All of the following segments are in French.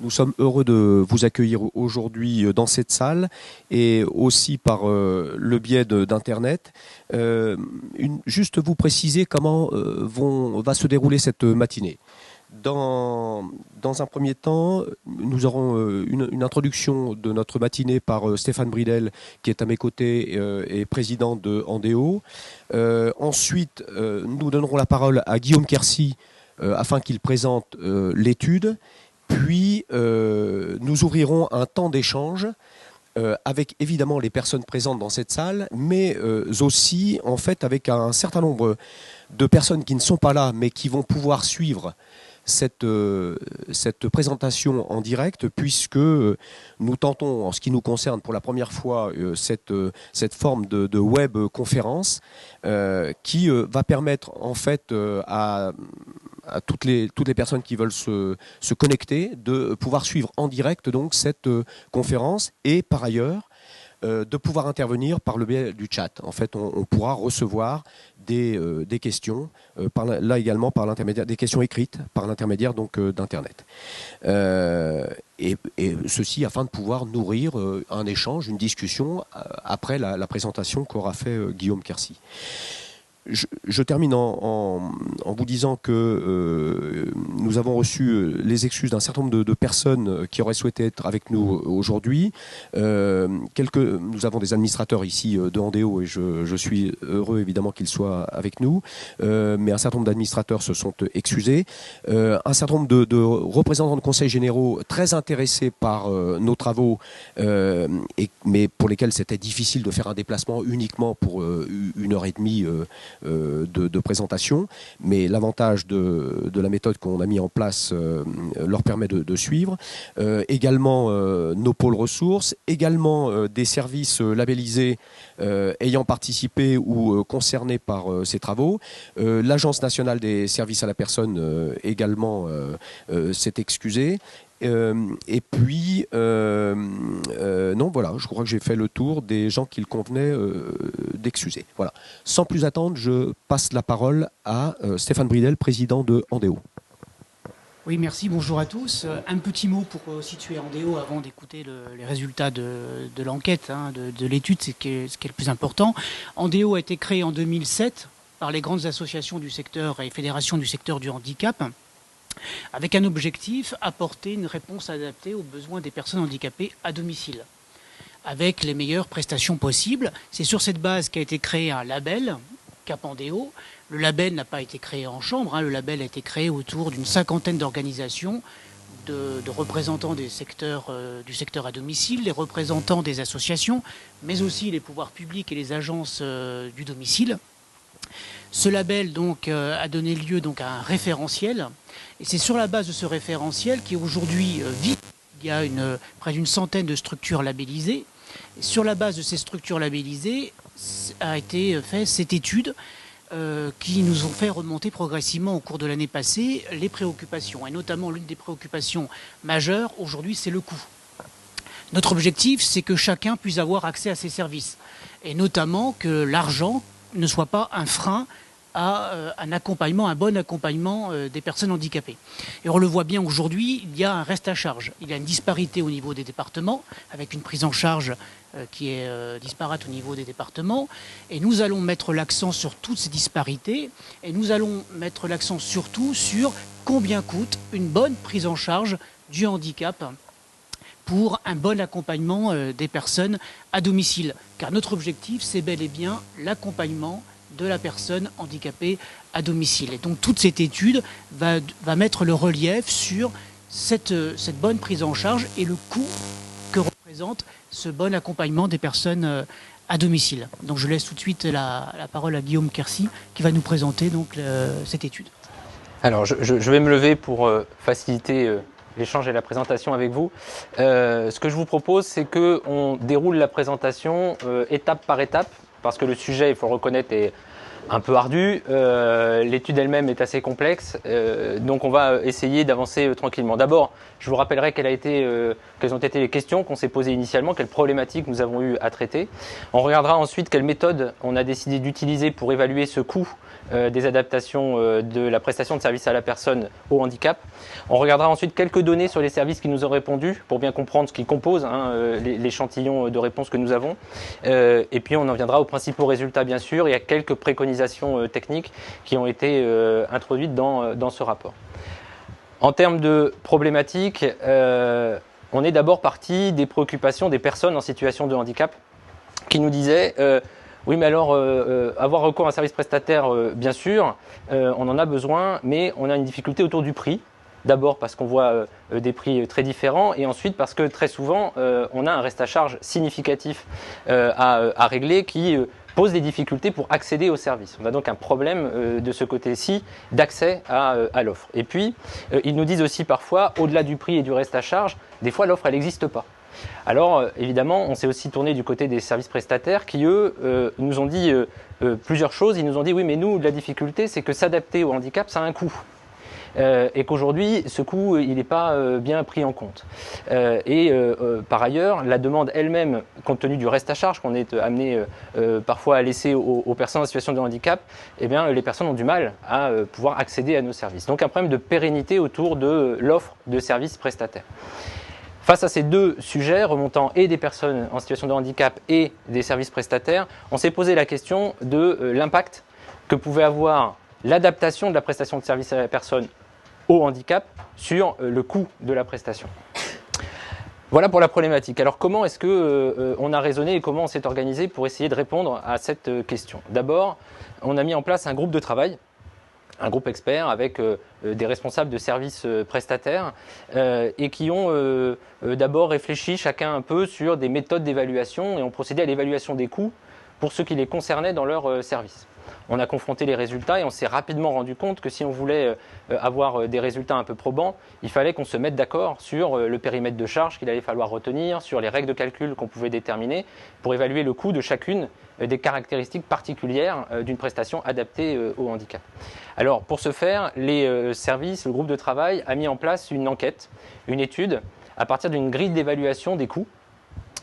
Nous sommes heureux de vous accueillir aujourd'hui dans cette salle et aussi par le biais d'Internet. Juste vous préciser comment va se dérouler cette matinée. Dans un premier temps, nous aurons une introduction de notre matinée par Stéphane Bridel, qui est à mes côtés et président de Andéo. Ensuite, nous donnerons la parole à Guillaume Quercy afin qu'il présente l'étude. Puis, nous ouvrirons un temps d'échange avec évidemment les personnes présentes dans cette salle, mais aussi en fait avec un certain nombre de personnes qui ne sont pas là, mais qui vont pouvoir suivre cette présentation en direct, puisque nous tentons, en ce qui nous concerne pour la première fois, cette forme de web conférence qui va permettre en fait à toutes les personnes qui veulent se connecter de pouvoir suivre en direct donc cette conférence et par ailleurs de pouvoir intervenir par le biais du chat. En fait, on pourra recevoir des questions, là également par l'intermédiaire des questions écrites par l'intermédiaire donc d'Internet. Et ceci afin de pouvoir nourrir un échange, une discussion après la présentation qu'aura fait Guillaume Quercy. Je termine en vous disant que nous avons reçu les excuses d'un certain nombre de personnes qui auraient souhaité être avec nous aujourd'hui. Nous avons des administrateurs ici de Andéo et je suis heureux évidemment qu'ils soient avec nous. Mais un certain nombre d'administrateurs se sont excusés. Un certain nombre de représentants de conseils généraux très intéressés par nos travaux, mais pour lesquels c'était difficile de faire un déplacement uniquement pour 1h30 de présentation, mais l'avantage de la méthode qu'on a mis en place leur permet de suivre. Également nos pôles ressources, également des services labellisés ayant participé ou concernés par ces travaux. L'Agence nationale des services à la personne également s'est excusée. Et puis, non, voilà, je crois que j'ai fait le tour des gens qu'il convenait d'excuser. Voilà. Sans plus attendre, je passe la parole à Stéphane Bridel, président de Andéo. Oui, merci, bonjour à tous. Un petit mot pour situer Andéo avant d'écouter les résultats de l'enquête, de l'étude, c'est ce qui est le plus important. Andéo a été créé en 2007 par les grandes associations du secteur et fédérations du secteur du handicap, avec un objectif, apporter une réponse adaptée aux besoins des personnes handicapées à domicile, avec les meilleures prestations possibles. C'est sur cette base qu'a été créé un label, Cap Andéo. Le label n'a pas été créé en chambre, le label a été créé autour d'une 50aine d'organisations, de représentants du secteur à domicile, les représentants des associations, mais aussi les pouvoirs publics et les agences du domicile. Ce label donc a donné lieu donc à un référentiel, et c'est sur la base de ce référentiel qui aujourd'hui vit. Il y a près d'une centaine de structures labellisées. Et sur la base de ces structures labellisées a été faite cette étude qui nous ont fait remonter progressivement au cours de l'année passée les préoccupations, et notamment l'une des préoccupations majeures aujourd'hui, c'est le coût. Notre objectif, c'est que chacun puisse avoir accès à ces services, et notamment que l'argent ne soit pas un frein à un bon accompagnement des personnes handicapées. Et on le voit bien aujourd'hui, il y a un reste à charge. Il y a une disparité au niveau des départements, avec une prise en charge qui est disparate au niveau des départements. Et nous allons mettre l'accent sur toutes ces disparités, et nous allons mettre l'accent surtout sur combien coûte une bonne prise en charge du handicap pour un bon accompagnement des personnes à domicile. Car notre objectif, c'est bel et bien l'accompagnement de la personne handicapée à domicile. Et donc toute cette étude va mettre le relief sur cette bonne prise en charge et le coût que représente ce bon accompagnement des personnes à domicile. Donc je laisse tout de suite la parole à Guillaume Quercy qui va nous présenter donc cette étude. Alors je vais me lever pour faciliter l'échange et la présentation avec vous. Ce que je vous propose, c'est qu'on déroule la présentation étape par étape, parce que le sujet, il faut le reconnaître, est un peu ardu. L'étude elle-même est assez complexe, donc on va essayer d'avancer tranquillement. D'abord, je vous rappellerai quelles ont été les questions qu'on s'est posées initialement, quelles problématiques nous avons eu à traiter. On regardera ensuite quelle méthode on a décidé d'utiliser pour évaluer ce coût des adaptations de la prestation de service à la personne au handicap. On regardera ensuite quelques données sur les services qui nous ont répondu pour bien comprendre ce qui compose l'échantillon de réponses que nous avons. Et puis on en viendra aux principaux résultats bien sûr. Il y a quelques préconisations techniques qui ont été introduites dans ce rapport. En termes de problématiques, on est d'abord parti des préoccupations des personnes en situation de handicap qui nous disaient oui, mais alors, avoir recours à un service prestataire, bien sûr, on en a besoin, mais on a une difficulté autour du prix. D'abord parce qu'on voit des prix très différents, et ensuite parce que très souvent, on a un reste à charge significatif à régler qui pose des difficultés pour accéder au service. On a donc un problème de ce côté-ci d'accès à l'offre. Et puis, ils nous disent aussi parfois, au-delà du prix et du reste à charge, des fois l'offre, elle n'existe pas. Alors, évidemment, on s'est aussi tourné du côté des services prestataires qui, eux, nous ont dit plusieurs choses. Ils nous ont dit, oui, mais nous, la difficulté, c'est que s'adapter au handicap, ça a un coût. Et qu'aujourd'hui, ce coût, il n'est pas bien pris en compte. Par ailleurs, la demande elle-même, compte tenu du reste à charge qu'on est amené parfois à laisser aux personnes en situation de handicap, eh bien, les personnes ont du mal à pouvoir accéder à nos services. Donc, un problème de pérennité autour de l'offre de services prestataires. Face à ces deux sujets, remontant et des personnes en situation de handicap et des services prestataires, on s'est posé la question de l'impact que pouvait avoir l'adaptation de la prestation de service à la personne au handicap sur le coût de la prestation. Voilà pour la problématique. Alors comment est-ce qu'on a raisonné et comment on s'est organisé pour essayer de répondre à cette question? D'abord, on a mis en place un groupe de travail, un groupe expert avec des responsables de services prestataires et qui ont d'abord réfléchi chacun un peu sur des méthodes d'évaluation et ont procédé à l'évaluation des coûts pour ceux qui les concernaient dans leur service. On a confronté les résultats et on s'est rapidement rendu compte que si on voulait avoir des résultats un peu probants, il fallait qu'on se mette d'accord sur le périmètre de charge qu'il allait falloir retenir, sur les règles de calcul qu'on pouvait déterminer pour évaluer le coût de chacune des caractéristiques particulières d'une prestation adaptée au handicap. Alors pour ce faire, les services, le groupe de travail a mis en place une enquête, une étude à partir d'une grille d'évaluation des coûts.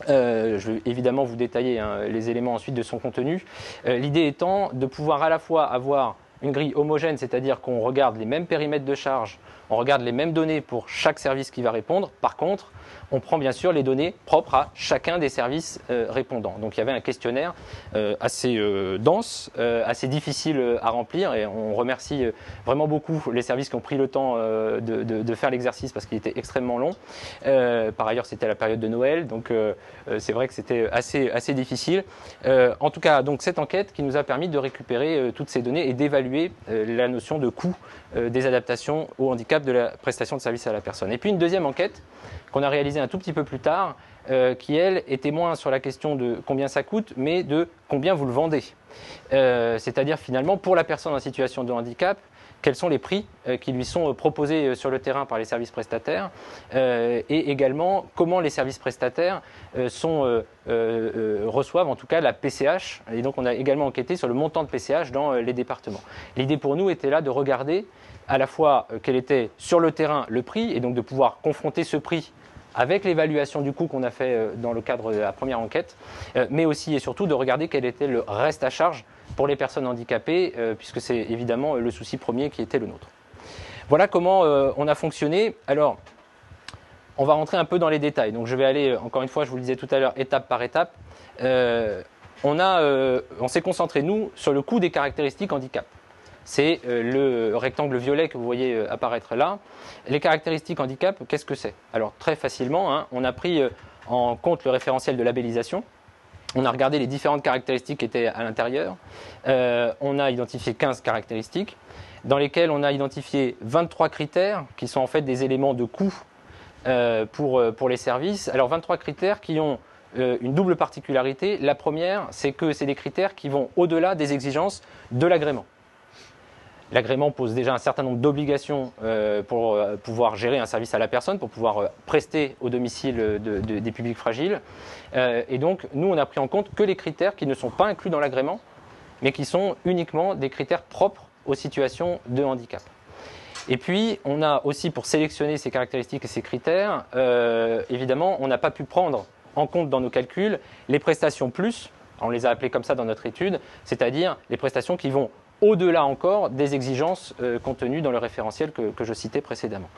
Je vais évidemment vous détailler les éléments ensuite de son contenu. L'idée étant de pouvoir à la fois avoir une grille homogène, c'est-à-dire qu'on regarde les mêmes périmètres de charge, on regarde les mêmes données pour chaque service qui va répondre. Par contre, on prend bien sûr les données propres à chacun des services répondants. Donc il y avait un questionnaire assez dense, assez difficile à remplir, et on remercie vraiment beaucoup les services qui ont pris le temps de faire l'exercice parce qu'il était extrêmement long. Par ailleurs, c'était à la période de Noël, donc c'est vrai que c'était assez difficile. En tout cas, donc cette enquête qui nous a permis de récupérer toutes ces données et d'évaluer la notion de coût des adaptations au handicap de la prestation de service à la personne. Et puis une deuxième enquête qu'on a réalisée un tout petit peu plus tard, qui elle était moins sur la question de combien ça coûte, mais de combien vous le vendez. C'est-à-dire finalement pour la personne en situation de handicap, quels sont les prix qui lui sont proposés sur le terrain par les services prestataires et également comment les services prestataires reçoivent en tout cas la PCH. Et donc on a également enquêté sur le montant de PCH dans les départements. L'idée pour nous était là de regarder à la fois quel était sur le terrain le prix et donc de pouvoir confronter ce prix avec l'évaluation du coût qu'on a fait dans le cadre de la première enquête, mais aussi et surtout de regarder quel était le reste à charge pour les personnes handicapées, puisque c'est évidemment le souci premier qui était le nôtre. Voilà comment on a fonctionné. Alors, on va rentrer un peu dans les détails. Donc je vais aller, encore une fois, je vous le disais tout à l'heure, étape par étape. On s'est concentré, nous, sur le coût des caractéristiques handicap. C'est le rectangle violet que vous voyez apparaître là. Les caractéristiques handicap, qu'est-ce que c'est? Alors très facilement, on a pris en compte le référentiel de labellisation. On a regardé les différentes caractéristiques qui étaient à l'intérieur. On a identifié 15 caractéristiques dans lesquelles on a identifié 23 critères qui sont en fait des éléments de coût pour les services. Alors 23 critères qui ont une double particularité. La première, c'est que c'est des critères qui vont au-delà des exigences de l'agrément. L'agrément pose déjà un certain nombre d'obligations pour pouvoir gérer un service à la personne, pour pouvoir prester au domicile des publics fragiles. Et donc, nous, on a pris en compte que les critères qui ne sont pas inclus dans l'agrément, mais qui sont uniquement des critères propres aux situations de handicap. Et puis, on a aussi, pour sélectionner ces caractéristiques et ces critères, évidemment, on n'a pas pu prendre en compte dans nos calculs les prestations plus, on les a appelées comme ça dans notre étude, c'est-à-dire les prestations qui vont au-delà encore des exigences contenues dans le référentiel que je citais précédemment.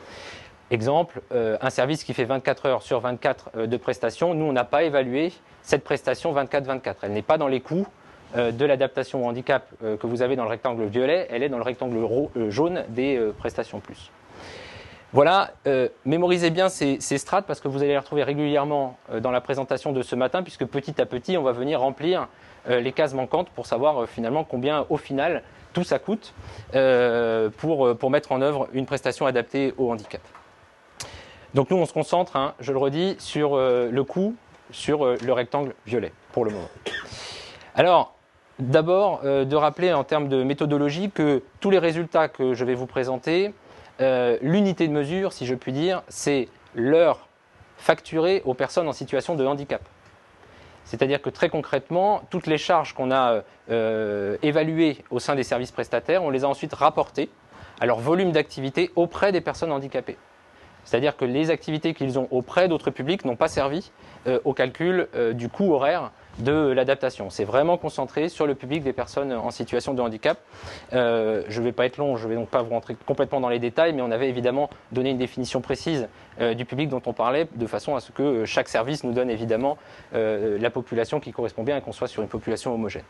Exemple, un service qui fait 24 heures sur 24 de prestations, nous on n'a pas évalué cette prestation 24-24. Elle n'est pas dans les coûts de l'adaptation au handicap que vous avez dans le rectangle violet, elle est dans le rectangle jaune des prestations plus. Voilà, mémorisez bien ces strates parce que vous allez les retrouver régulièrement dans la présentation de ce matin, puisque petit à petit, on va venir remplir les cases manquantes pour savoir finalement combien au final tout ça coûte pour mettre en œuvre une prestation adaptée au handicap. Donc nous, on se concentre, hein, je le redis, sur le coût, sur le rectangle violet pour le moment. Alors, d'abord, de rappeler en termes de méthodologie que tous les résultats que je vais vous présenter, l'unité de mesure, si je puis dire, c'est l'heure facturée aux personnes en situation de handicap. C'est-à-dire que très concrètement, toutes les charges qu'on a évaluées au sein des services prestataires, on les a ensuite rapportées à leur volume d'activité auprès des personnes handicapées. C'est-à-dire que les activités qu'ils ont auprès d'autres publics n'ont pas servi au calcul du coût horaire de l'adaptation. C'est vraiment concentré sur le public des personnes en situation de handicap. Je ne vais pas être long, je ne vais donc pas vous rentrer complètement dans les détails, mais on avait évidemment donné une définition précise du public dont on parlait, de façon à ce que chaque service nous donne évidemment la population qui correspond bien et qu'on soit sur une population homogène.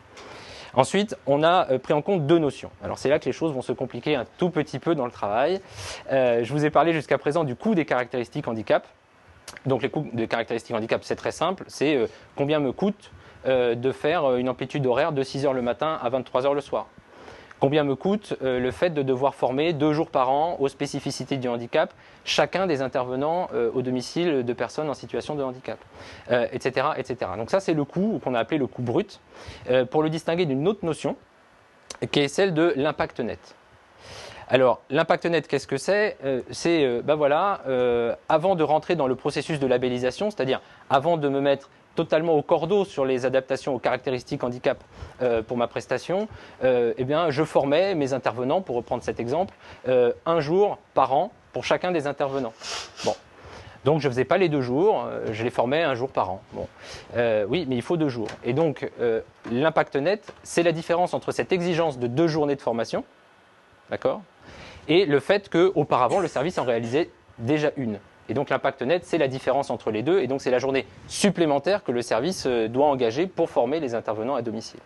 Ensuite, on a pris en compte deux notions. Alors c'est là que les choses vont se compliquer un tout petit peu dans le travail. Je vous ai parlé jusqu'à présent du coût des caractéristiques handicap. Donc les coûts des caractéristiques handicap, c'est très simple, c'est combien me coûte de faire une amplitude horaire de 6 heures le matin à 23 heures le soir. Combien me coûte le fait de devoir former 2 jours par an aux spécificités du handicap chacun des intervenants au domicile de personnes en situation de handicap, etc., etc. Donc ça, c'est le coût qu'on a appelé le coût brut, pour le distinguer d'une autre notion, qui est celle de l'impact net. Alors, l'impact net, qu'est-ce que c'est ? C'est, avant de rentrer dans le processus de labellisation, c'est-à-dire avant de me mettre totalement au cordeau sur les adaptations aux caractéristiques handicap pour ma prestation, je formais mes intervenants, pour reprendre cet exemple, un jour par an pour chacun des intervenants. Bon. Donc je ne faisais pas les 2 jours, je les formais un jour par an. Bon. Oui, mais il faut 2 jours. Et donc l'impact net, c'est la différence entre cette exigence de 2 journées de formation, d'accord, et le fait qu'auparavant le service en réalisait déjà une. Et donc l'impact net, c'est la différence entre les deux, et donc c'est la journée supplémentaire que le service doit engager pour former les intervenants à domicile.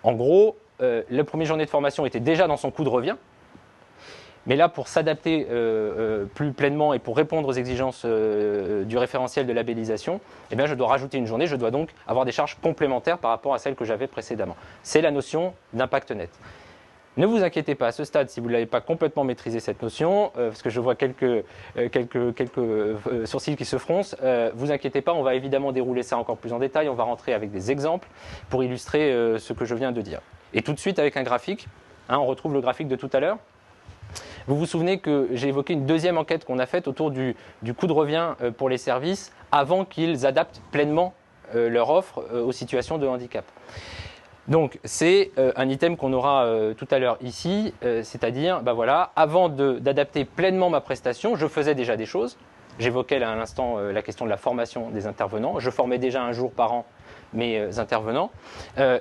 En gros, la première journée de formation était déjà dans son coût de revient, mais là, pour s'adapter plus pleinement et pour répondre aux exigences du référentiel de labellisation, je dois rajouter une journée, je dois donc avoir des charges complémentaires par rapport à celles que j'avais précédemment. C'est la notion d'impact net. Ne vous inquiétez pas à ce stade si vous ne l'avez pas complètement maîtrisé cette notion, parce que je vois quelques sourcils qui se froncent. Vous inquiétez pas, on va évidemment dérouler ça encore plus en détail. On va rentrer avec des exemples pour illustrer ce que je viens de dire. Et tout de suite avec un graphique, on retrouve le graphique de tout à l'heure. Vous vous souvenez que j'ai évoqué une deuxième enquête qu'on a faite autour du coût de revient pour les services avant qu'ils adaptent pleinement leur offre aux situations de handicap. Donc, c'est un item qu'on aura tout à l'heure ici, c'est-à-dire, avant d'adapter pleinement ma prestation, je faisais déjà des choses. J'évoquais à l'instant la question de la formation des intervenants. Je formais déjà un jour par an mes intervenants.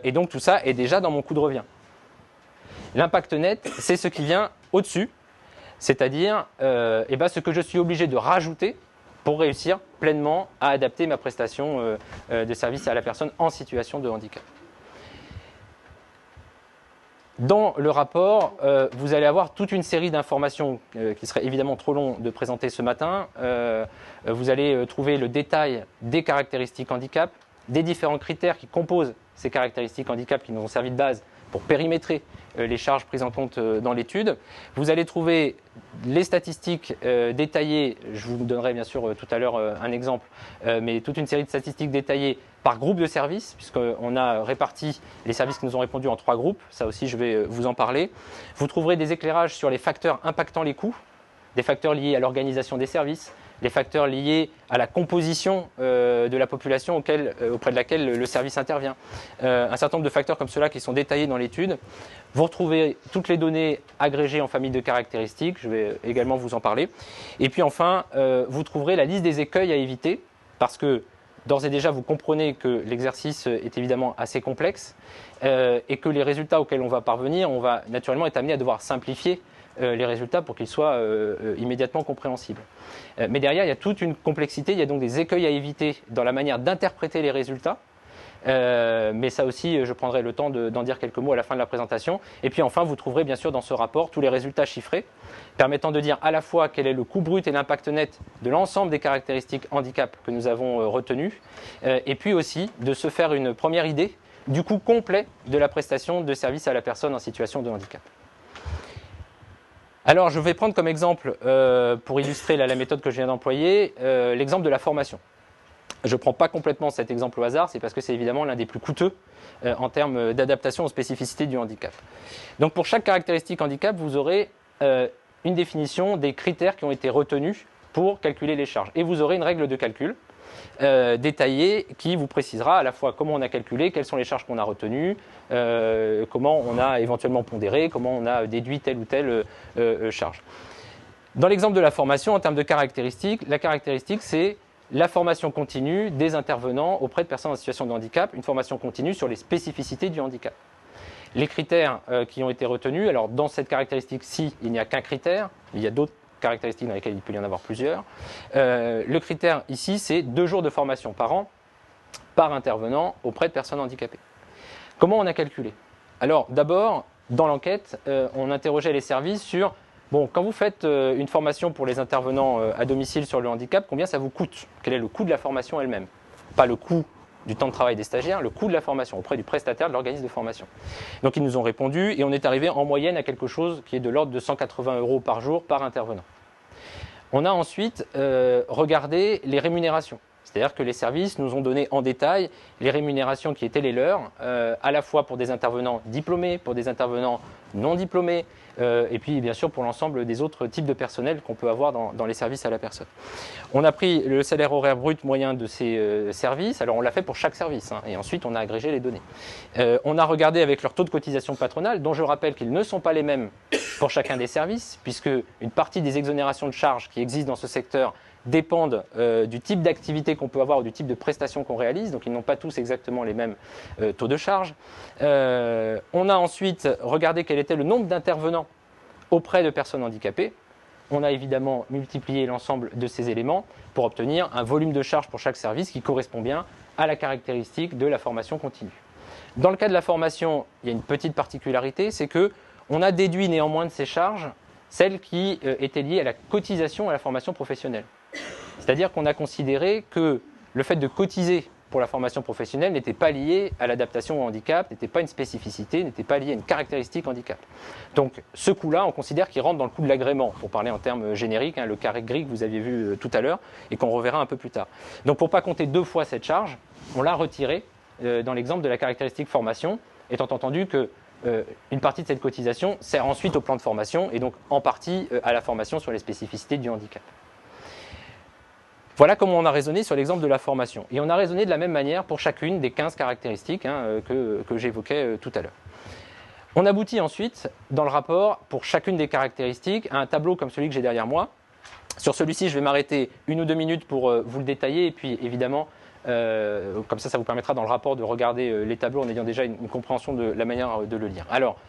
Et donc, tout ça est déjà dans mon coût de revient. L'impact net, c'est ce qui vient au-dessus, c'est-à-dire ce que je suis obligé de rajouter pour réussir pleinement à adapter ma prestation de service à la personne en situation de handicap. Dans le rapport, vous allez avoir toute une série d'informations qui serait évidemment trop long de présenter ce matin. Vous allez trouver le détail des caractéristiques handicap, des différents critères qui composent ces caractéristiques handicap qui nous ont servi de base pour périmétrer les charges prises en compte dans l'étude. Vous allez trouver les statistiques détaillées, je vous donnerai bien sûr tout à l'heure un exemple, mais toute une série de statistiques détaillées par groupe de services, puisqu'on a réparti les services qui nous ont répondu en 3 groupes, ça aussi je vais vous en parler. Vous trouverez des éclairages sur les facteurs impactant les coûts, des facteurs liés à l'organisation des services, les facteurs liés à la composition de la population auprès de laquelle le service intervient. Un certain nombre de facteurs comme cela qui sont détaillés dans l'étude. Vous retrouvez toutes les données agrégées en famille de caractéristiques, je vais également vous en parler. Et puis enfin, vous trouverez la liste des écueils à éviter, parce que d'ores et déjà, vous comprenez que l'exercice est évidemment assez complexe et que les résultats auxquels on va parvenir, on va naturellement être amené à devoir simplifier les résultats pour qu'ils soient immédiatement compréhensibles. Mais derrière, il y a toute une complexité, il y a donc des écueils à éviter dans la manière d'interpréter les résultats. Mais ça aussi, je prendrai le temps d'en dire quelques mots à la fin de la présentation. Et puis enfin, vous trouverez bien sûr dans ce rapport tous les résultats chiffrés, permettant de dire à la fois quel est le coût brut et l'impact net de l'ensemble des caractéristiques handicap que nous avons retenues, et puis aussi de se faire une première idée du coût complet de la prestation de service à la personne en situation de handicap. Alors, je vais prendre comme exemple, pour illustrer la méthode que je viens d'employer, l'exemple de la formation. Je ne prends pas complètement cet exemple au hasard, c'est parce que c'est évidemment l'un des plus coûteux en termes d'adaptation aux spécificités du handicap. Donc pour chaque caractéristique handicap, vous aurez une définition des critères qui ont été retenus pour calculer les charges. Et vous aurez une règle de calcul détaillée qui vous précisera à la fois comment on a calculé, quelles sont les charges qu'on a retenues, comment on a éventuellement pondéré, comment on a déduit telle ou telle charge. Dans l'exemple de la formation, en termes de caractéristiques, la caractéristique c'est la formation continue des intervenants auprès de personnes en situation de handicap, une formation continue sur les spécificités du handicap. Les critères qui ont été retenus, alors dans cette caractéristique-ci, il n'y a qu'un critère, il y a d'autres caractéristiques dans lesquelles il peut y en avoir plusieurs. Le critère ici, c'est 2 jours de formation par an, par intervenant auprès de personnes handicapées. Comment on a calculé? Alors d'abord, dans l'enquête, on interrogeait les services sur bon, quand vous faites une formation pour les intervenants à domicile sur le handicap, combien ça vous coûte? Quel est le coût de la formation elle-même? Pas le coût du temps de travail des stagiaires, le coût de la formation auprès du prestataire de l'organisme de formation. Donc ils nous ont répondu et on est arrivé en moyenne à quelque chose qui est de l'ordre de 180 € par jour par intervenant. On a ensuite regardé les rémunérations. C'est-à-dire que les services nous ont donné en détail les rémunérations qui étaient les leurs, à la fois pour des intervenants diplômés, pour des intervenants non diplômés, et puis bien sûr pour l'ensemble des autres types de personnel qu'on peut avoir dans les services à la personne. On a pris le salaire horaire brut moyen de ces services, alors on l'a fait pour chaque service, et ensuite on a agrégé les données. On a regardé avec leur taux de cotisation patronale, dont je rappelle qu'ils ne sont pas les mêmes pour chacun des services, puisque une partie des exonérations de charges qui existent dans ce secteur dépendent du type d'activité qu'on peut avoir ou du type de prestation qu'on réalise, donc ils n'ont pas tous exactement les mêmes taux de charge. On a ensuite regardé quel était le nombre d'intervenants auprès de personnes handicapées. On a évidemment multiplié l'ensemble de ces éléments pour obtenir un volume de charge pour chaque service qui correspond bien à la caractéristique de la formation continue. Dans le cas de la formation, il y a une petite particularité, c'est qu'on a déduit néanmoins de ces charges celles qui étaient liées à la cotisation à la formation professionnelle. C'est-à-dire qu'on a considéré que le fait de cotiser pour la formation professionnelle n'était pas lié à l'adaptation au handicap, n'était pas une spécificité, n'était pas lié à une caractéristique handicap. Donc ce coût-là, on considère qu'il rentre dans le coût de l'agrément, pour parler en termes génériques, le carré gris que vous aviez vu tout à l'heure et qu'on reverra un peu plus tard. Donc pour ne pas compter 2 fois cette charge, on l'a retiré dans l'exemple de la caractéristique formation, étant entendu que une partie de cette cotisation sert ensuite au plan de formation et donc en partie à la formation sur les spécificités du handicap. Voilà comment on a raisonné sur l'exemple de la formation. Et on a raisonné de la même manière pour chacune des 15 caractéristiques que j'évoquais tout à l'heure. On aboutit ensuite, dans le rapport, pour chacune des caractéristiques, à un tableau comme celui que j'ai derrière moi. Sur celui-ci, je vais m'arrêter 1 ou 2 minutes pour vous le détailler. Et puis, évidemment, comme ça vous permettra dans le rapport de regarder les tableaux en ayant déjà une compréhension de la manière de le lire. Alors,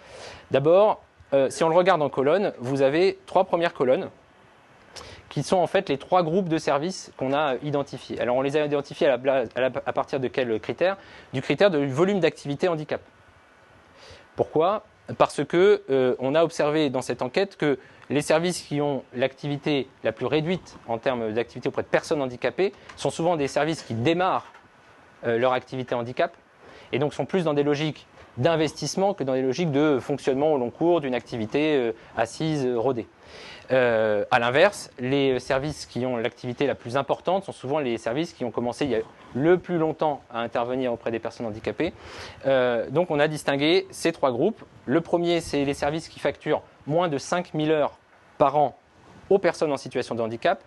d'abord, si on le regarde en colonne, vous avez 3 premières colonnes qui sont en fait les 3 groupes de services qu'on a identifiés. Alors on les a identifiés à partir de quel critère? Du critère du volume d'activité handicap. Pourquoi? Parce que on a observé dans cette enquête que les services qui ont l'activité la plus réduite en termes d'activité auprès de personnes handicapées sont souvent des services qui démarrent leur activité handicap et donc sont plus dans des logiques d'investissement que dans des logiques de fonctionnement au long cours d'une activité assise, rodée. À l'inverse, les services qui ont l'activité la plus importante sont souvent les services qui ont commencé il y a le plus longtemps à intervenir auprès des personnes handicapées. Donc on a distingué ces 3 groupes. Le premier, c'est les services qui facturent moins de 5000 heures par an aux personnes en situation de handicap.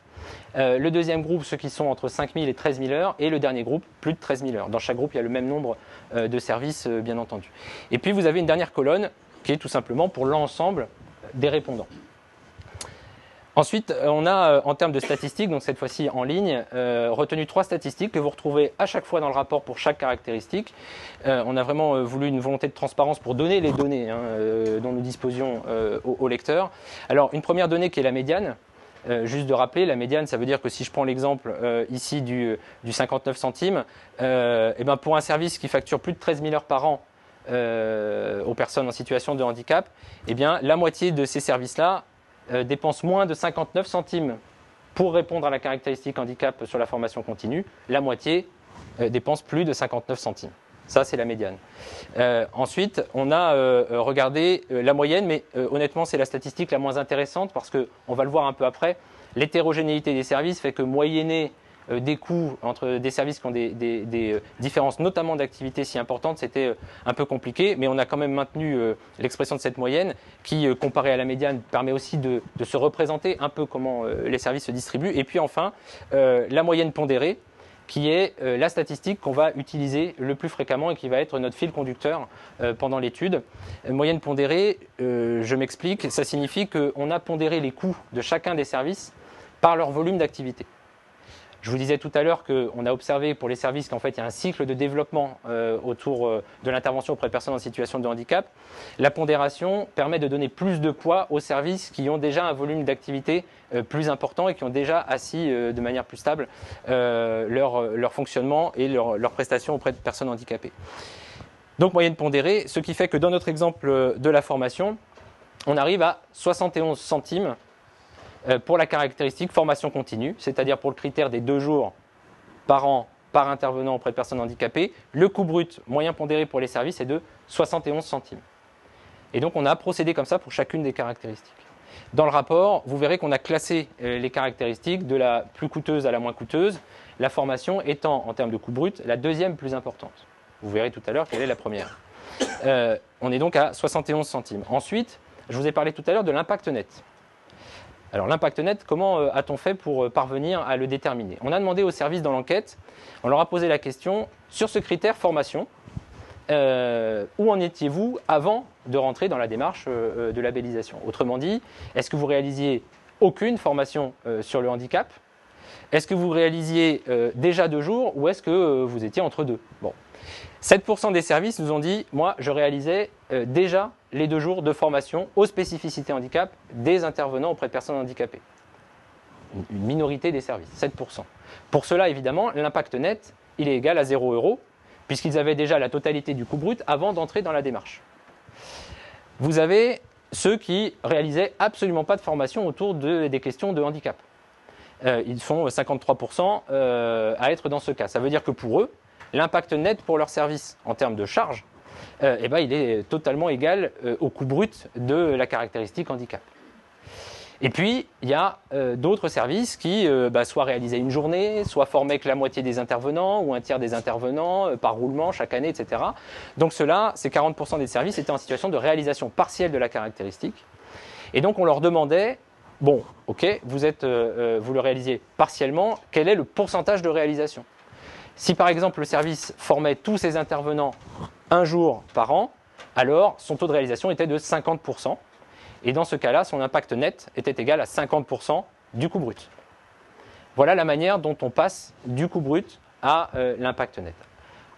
Le deuxième groupe, ceux qui sont entre 5000 et 13 000 heures. Et le dernier groupe, plus de 13 000 heures. Dans chaque groupe, il y a le même nombre de services, bien entendu. Et puis vous avez une dernière colonne qui est tout simplement pour l'ensemble des répondants. Ensuite, on a, en termes de statistiques, donc cette fois-ci en ligne, retenu 3 statistiques que vous retrouvez à chaque fois dans le rapport pour chaque caractéristique. On a vraiment voulu une volonté de transparence pour donner les données dont nous disposions aux lecteurs. Alors, une première donnée qui est la médiane. Juste de rappeler, la médiane, ça veut dire que si je prends l'exemple ici du 59 centimes, et ben pour un service qui facture plus de 13 000 heures par an aux personnes en situation de handicap, eh bien, la moitié de ces services-là dépense moins de 59 centimes pour répondre à la caractéristique handicap sur la formation continue. La moitié dépense plus de 59 centimes. Ça, c'est la médiane. Ensuite, on a regardé la moyenne, mais honnêtement, c'est la statistique la moins intéressante parce qu'on va le voir un peu après. L'hétérogénéité des services fait que moyenner des coûts entre des services qui ont des différences, notamment d'activité si importantes, c'était un peu compliqué, mais on a quand même maintenu l'expression de cette moyenne qui, comparée à la médiane, permet aussi de se représenter un peu comment les services se distribuent. Et puis enfin, la moyenne pondérée, qui est la statistique qu'on va utiliser le plus fréquemment et qui va être notre fil conducteur pendant l'étude. Moyenne pondérée, je m'explique, ça signifie qu'on a pondéré les coûts de chacun des services par leur volume d'activité. Je vous disais tout à l'heure qu'on a observé pour les services qu'en fait il y a un cycle de développement autour de l'intervention auprès de personnes en situation de handicap. La pondération permet de donner plus de poids aux services qui ont déjà un volume d'activité plus important et qui ont déjà assis de manière plus stable leur fonctionnement et leur prestation auprès de personnes handicapées. Donc moyenne pondérée, ce qui fait que dans notre exemple de la formation, on arrive à 71 centimes pour la caractéristique formation continue, c'est-à-dire pour le critère des 2 jours par an par intervenant auprès de personnes handicapées, le coût brut moyen pondéré pour les services est de 71 centimes. Et donc on a procédé comme ça pour chacune des caractéristiques. Dans le rapport, vous verrez qu'on a classé les caractéristiques de la plus coûteuse à la moins coûteuse, la formation étant en termes de coût brut la deuxième plus importante. Vous verrez tout à l'heure quelle est la première. On est donc à 71 centimes. Ensuite, je vous ai parlé tout à l'heure de l'impact net. Alors l'impact net, comment a-t-on fait pour parvenir à le déterminer? On a demandé aux services dans l'enquête, on leur a posé la question, sur ce critère formation, où en étiez-vous avant de rentrer dans la démarche de labellisation? Autrement dit, est-ce que vous réalisiez aucune formation sur le handicap? Est-ce que vous réalisiez déjà 2 jours ou est-ce que vous étiez entre deux? Bon. 7% des services nous ont dit, moi je réalisais déjà les 2 jours de formation aux spécificités handicap des intervenants auprès de personnes handicapées. Une minorité des services, 7%. Pour cela, évidemment, l'impact net, il est égal à 0 €, puisqu'ils avaient déjà la totalité du coût brut avant d'entrer dans la démarche. Vous avez ceux qui réalisaient absolument pas de formation autour des questions de handicap. Ils sont 53% à être dans ce cas. Ça veut dire que pour eux, l'impact net pour leur service en termes de charge, il est totalement égal au coût brut de la caractéristique handicap. Et puis, il y a d'autres services qui soit réalisaient une journée, soit formaient que la moitié des intervenants ou un tiers des intervenants par roulement chaque année, etc. Donc ceux-là, ces 40% des services étaient en situation de réalisation partielle de la caractéristique. Et donc on leur demandait, bon, ok, vous le réalisiez partiellement, quel est le pourcentage de réalisation? Si par exemple le service formait tous ses intervenants 1 jour par an, alors son taux de réalisation était de 50%. Et dans ce cas-là, son impact net était égal à 50% du coût brut. Voilà la manière dont on passe du coût brut à l'impact net.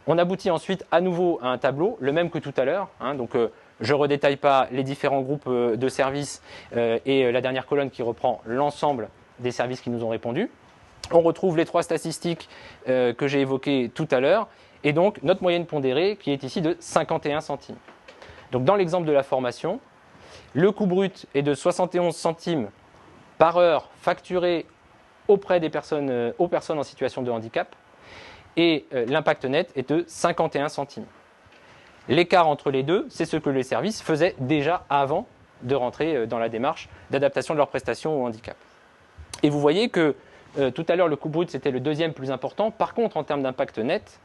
On aboutit ensuite à nouveau à un tableau, le même que tout à l'heure. Je ne redétaille pas les différents groupes de services et la dernière colonne qui reprend l'ensemble des services qui nous ont répondu. On retrouve les 3 statistiques que j'ai évoquées tout à l'heure et donc notre moyenne pondérée qui est ici de 51 centimes. Donc dans l'exemple de la formation, le coût brut est de 71 centimes par heure facturé auprès des personnes, aux personnes en situation de handicap et l'impact net est de 51 centimes. L'écart entre les deux, c'est ce que les services faisaient déjà avant de rentrer dans la démarche d'adaptation de leurs prestations au handicap. Et vous voyez que tout à l'heure, le coût brut, c'était le deuxième plus important. Par contre, en termes d'impact net,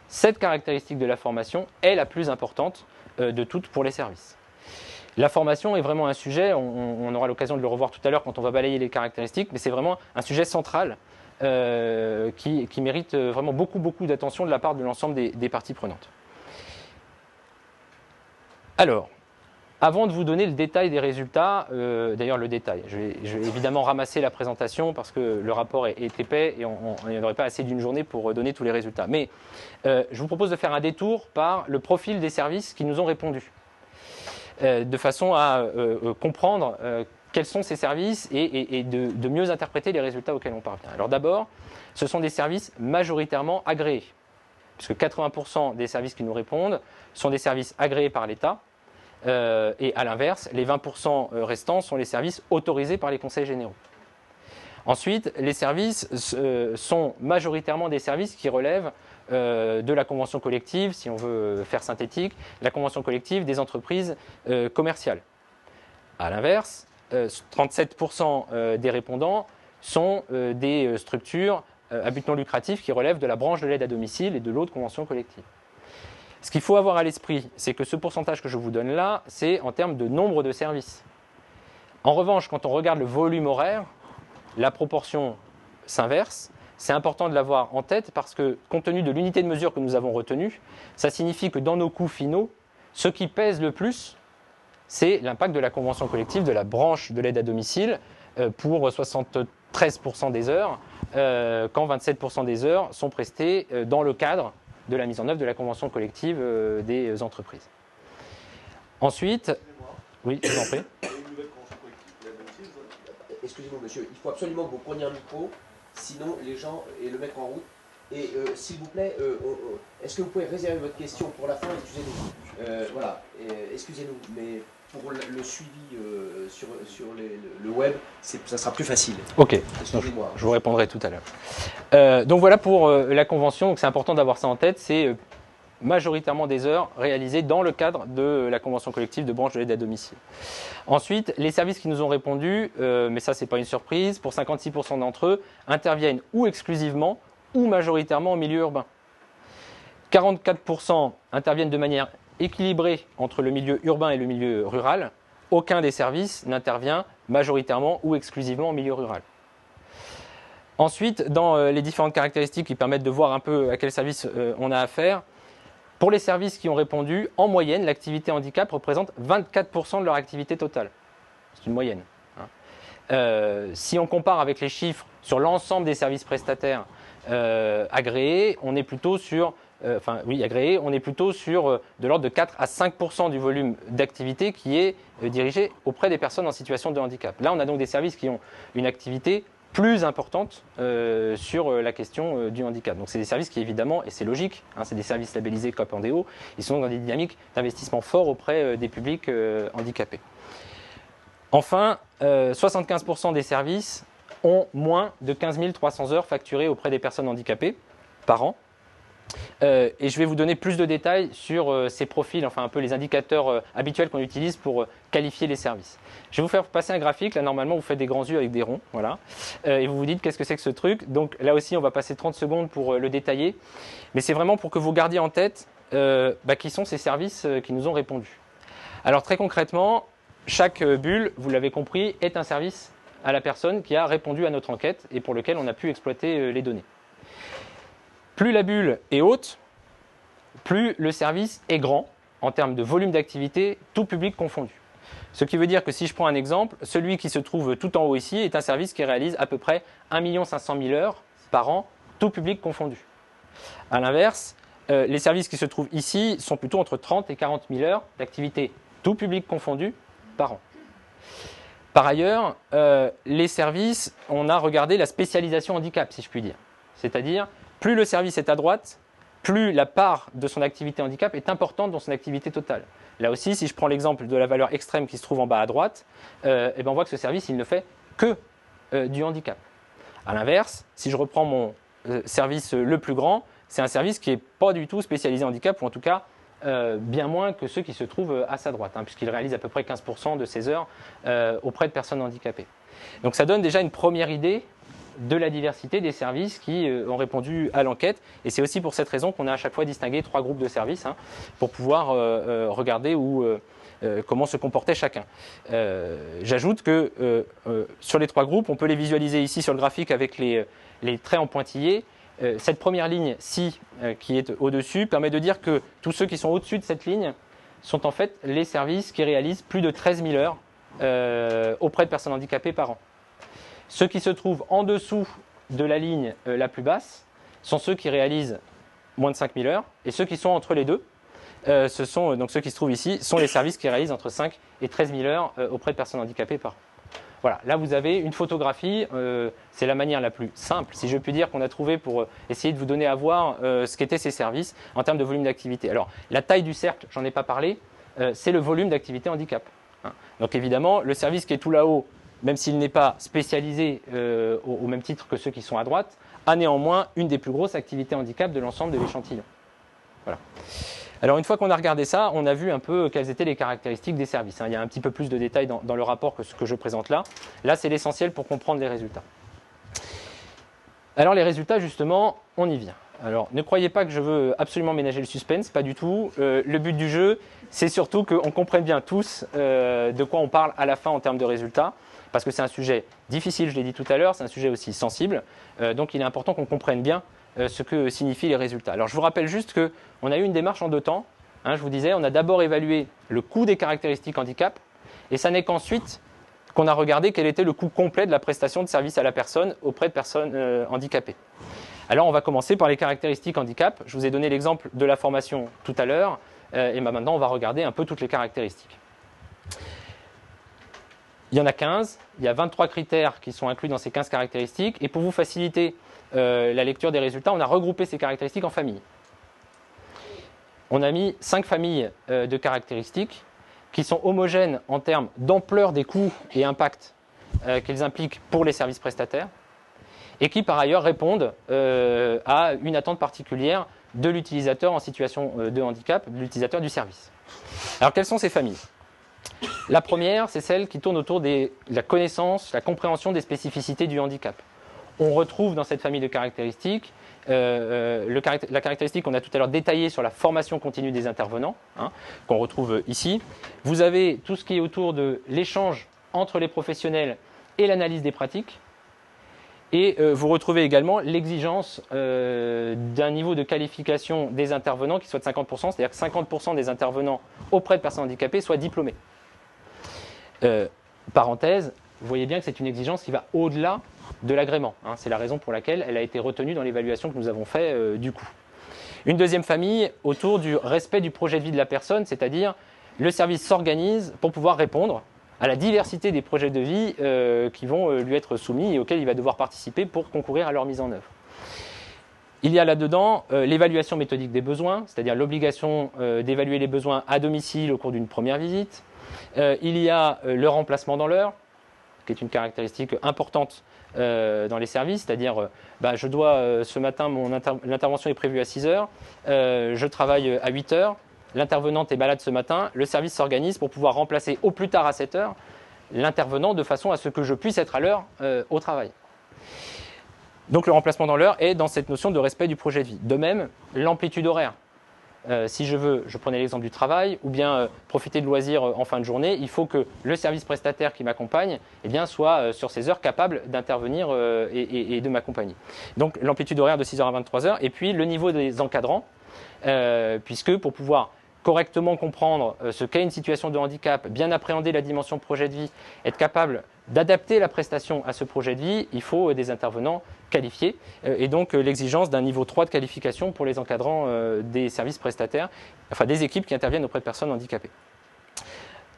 cette caractéristique de la formation est la plus importante de toutes pour les services. La formation est vraiment un sujet, on aura l'occasion de le revoir tout à l'heure quand on va balayer les caractéristiques, mais c'est vraiment un sujet central qui mérite vraiment beaucoup d'attention de la part de l'ensemble des parties prenantes. Alors, Avant de vous donner le détail des résultats, d'ailleurs le détail, je vais évidemment ramasser la présentation parce que le rapport est épais et il n'y aurait pas assez d'une journée pour donner tous les résultats. Mais je vous propose de faire un détour par le profil des services qui nous ont répondu, de façon à comprendre quels sont ces services et de mieux interpréter les résultats auxquels on parvient. Alors d'abord, ce sont des services majoritairement agréés, puisque 80% des services qui nous répondent sont des services agréés par l'État. Et à l'inverse, les 20% restants sont les services autorisés par les conseils généraux. Ensuite, les services sont majoritairement des services qui relèvent de la convention collective, si on veut faire synthétique, la convention collective des entreprises commerciales. À l'inverse, 37% des répondants sont des structures à but non lucratif qui relèvent de la branche de l'aide à domicile et de l'autre convention collective. Ce qu'il faut avoir à l'esprit, c'est que ce pourcentage que je vous donne là, c'est en termes de nombre de services. En revanche, quand on regarde le volume horaire, la proportion s'inverse. C'est important de l'avoir en tête parce que, compte tenu de l'unité de mesure que nous avons retenue, ça signifie que dans nos coûts finaux, ce qui pèse le plus, c'est l'impact de la convention collective de la branche de l'aide à domicile pour 73% des heures, quand 27% des heures sont prestées dans le cadre de la mise en œuvre de la convention collective des entreprises. Ensuite, oui, je vous en prie. Excusez-moi monsieur, il faut absolument que vous preniez un micro, sinon les gens, et le mettre en route. Et s'il vous plaît, est-ce que vous pouvez réserver votre question pour la fin? Excusez-nous. Voilà, excusez-nous, mais pour le suivi sur le web, ça sera plus facile. Ok, excusez-moi. Je vous répondrai tout à l'heure. Donc voilà pour la convention, donc c'est important d'avoir ça en tête, c'est majoritairement des heures réalisées dans le cadre de la convention collective de branche de l'aide à domicile. Ensuite, les services qui nous ont répondu, mais ça c'est pas une surprise, pour 56% d'entre eux, interviennent ou exclusivement ou majoritairement en milieu urbain. 44% interviennent de manière équilibrée entre le milieu urbain et le milieu rural. Aucun des services n'intervient majoritairement ou exclusivement en milieu rural. Ensuite, dans les différentes caractéristiques qui permettent de voir un peu à quel service on a affaire, pour les services qui ont répondu, en moyenne, l'activité handicap représente 24% de leur activité totale. C'est une moyenne. Si on compare avec les chiffres sur l'ensemble des services prestataires agréés, on est plutôt sur, on est plutôt sur de l'ordre de 4 à 5% du volume d'activité qui est dirigé auprès des personnes en situation de handicap. Là, on a donc des services qui ont une activité plus importante sur la question du handicap. Donc c'est des services qui évidemment, et c'est logique, c'est des services labellisés COP Andéo, ils sont dans des dynamiques d'investissement fort auprès des publics handicapés. Enfin, 75% des services ont moins de 15 300 heures facturées auprès des personnes handicapées par an. Et je vais vous donner plus de détails sur ces profils, enfin un peu les indicateurs habituels qu'on utilise pour qualifier les services. Je vais vous faire passer un graphique. Là, normalement, vous faites des grands yeux avec des ronds. Voilà. Et vous vous dites qu'est-ce que c'est que ce truc. Donc là aussi, on va passer 30 secondes pour le détailler. Mais c'est vraiment pour que vous gardiez en tête qui sont ces services qui nous ont répondu. Alors très concrètement, chaque bulle, vous l'avez compris, est un service à la personne qui a répondu à notre enquête et pour lequel on a pu exploiter les données. Plus la bulle est haute, plus le service est grand en termes de volume d'activité, tout public confondu. Ce qui veut dire que si je prends un exemple, celui qui se trouve tout en haut ici est un service qui réalise à peu près 1 500 000 heures par an, tout public confondu. A l'inverse, les services qui se trouvent ici sont plutôt entre 30 et 40 000 heures d'activité, tout public confondu, par an. Par ailleurs, les services, on a regardé la spécialisation handicap, si je puis dire. C'est-à-dire, plus le service est à droite, plus la part de son activité handicap est importante dans son activité totale. Là aussi, si je prends l'exemple de la valeur extrême qui se trouve en bas à droite, on voit que ce service, il ne fait que du handicap. A l'inverse, si je reprends mon service le plus grand, c'est un service qui n'est pas du tout spécialisé handicap, ou en tout cas bien moins que ceux qui se trouvent à sa droite, puisqu'il réalise à peu près 15% de ses heures auprès de personnes handicapées. Donc ça donne déjà une première idée de la diversité des services qui ont répondu à l'enquête. Et c'est aussi pour cette raison qu'on a à chaque fois distingué 3 groupes de services pour pouvoir regarder comment se comportait chacun. J'ajoute que sur les 3 groupes, on peut les visualiser ici sur le graphique avec les traits en pointillés. Cette première ligne-ci qui est au-dessus permet de dire que tous ceux qui sont au-dessus de cette ligne sont en fait les services qui réalisent plus de 13 000 heures auprès de personnes handicapées par an. Ceux qui se trouvent en dessous de la ligne la plus basse sont ceux qui réalisent moins de 5 000 heures, et ceux qui sont entre les deux, ce sont donc ceux qui se trouvent ici, sont les services qui réalisent entre 5 et 13 000 heures auprès de personnes handicapées par an. Voilà, là vous avez une photographie, c'est la manière la plus simple, si je puis dire, qu'on a trouvé pour essayer de vous donner à voir ce qu'étaient ces services en termes de volume d'activité. Alors, la taille du cercle, j'en ai pas parlé, c'est le volume d'activité handicap. Hein. Donc évidemment, le service qui est tout là-haut, même s'il n'est pas spécialisé au même titre que ceux qui sont à droite, a néanmoins une des plus grosses activités handicap de l'ensemble de l'échantillon. Voilà. Alors une fois qu'on a regardé ça, on a vu un peu quelles étaient les caractéristiques des services. Il y a un petit peu plus de détails dans le rapport que ce que je présente là. Là, c'est l'essentiel pour comprendre les résultats. Alors les résultats, justement, on y vient. Alors ne croyez pas que je veux absolument ménager le suspense, pas du tout. Le but du jeu, c'est surtout qu'on comprenne bien tous de quoi on parle à la fin en termes de résultats, parce que c'est un sujet difficile, je l'ai dit tout à l'heure, c'est un sujet aussi sensible, donc il est important qu'on comprenne bien ce que signifient les résultats. Alors je vous rappelle juste qu'on a eu une démarche en deux temps. Hein, je vous disais, on a d'abord évalué le coût des caractéristiques handicap, et ça n'est qu'ensuite qu'on a regardé quel était le coût complet de la prestation de service à la personne auprès de personnes handicapées. Alors on va commencer par les caractéristiques handicap. Je vous ai donné l'exemple de la formation tout à l'heure, et maintenant on va regarder un peu toutes les caractéristiques. Il y en a 15, il y a 23 critères qui sont inclus dans ces 15 caractéristiques, et pour vous faciliter la lecture des résultats, on a regroupé ces caractéristiques en familles. On a mis 5 familles de caractéristiques qui sont homogènes en termes d'ampleur des coûts et impact qu'ils impliquent pour les services prestataires, et qui par ailleurs répondent à une attente particulière de l'utilisateur en situation de handicap, de l'utilisateur du service. Alors quelles sont ces familles ? La première, c'est celle qui tourne autour de la connaissance, la compréhension des spécificités du handicap. On retrouve dans cette famille de caractéristiques la caractéristique qu'on a tout à l'heure détaillée sur la formation continue des intervenants, hein, qu'on retrouve ici. Vous avez tout ce qui est autour de l'échange entre les professionnels et l'analyse des pratiques. Et vous retrouvez également l'exigence d'un niveau de qualification des intervenants qui soit de 50%, c'est-à-dire que 50% des intervenants auprès de personnes handicapées soient diplômés. Parenthèse, vous voyez bien que c'est une exigence qui va au-delà de l'agrément. Hein, c'est la raison pour laquelle elle a été retenue dans l'évaluation que nous avons fait du coup. Une deuxième famille autour du respect du projet de vie de la personne, c'est-à-dire le service s'organise pour pouvoir répondre à la diversité des projets de vie qui vont lui être soumis et auxquels il va devoir participer pour concourir à leur mise en œuvre. Il y a là-dedans l'évaluation méthodique des besoins, c'est-à-dire l'obligation d'évaluer les besoins à domicile au cours d'une première visite. Il y a le remplacement dans l'heure, qui est une caractéristique importante dans les services, c'est-à-dire je dois ce matin, l'intervention est prévue à 6 heures, je travaille à 8 heures, l'intervenante est malade ce matin, le service s'organise pour pouvoir remplacer au plus tard à 7 heures l'intervenant de façon à ce que je puisse être à l'heure au travail. Donc le remplacement dans l'heure est dans cette notion de respect du projet de vie. De même, l'amplitude horaire. Si je prenais l'exemple du travail, ou bien profiter de loisirs en fin de journée, il faut que le service prestataire qui m'accompagne soit sur ces heures capable d'intervenir et de m'accompagner. Donc l'amplitude horaire de 6h à 23h, et puis le niveau des encadrants, puisque pour pouvoir correctement comprendre ce qu'est une situation de handicap, bien appréhender la dimension projet de vie, être capable d'adapter la prestation à ce projet de vie, il faut des intervenants qualifiés et donc l'exigence d'un niveau 3 de qualification pour les encadrants des services prestataires, enfin des équipes qui interviennent auprès de personnes handicapées.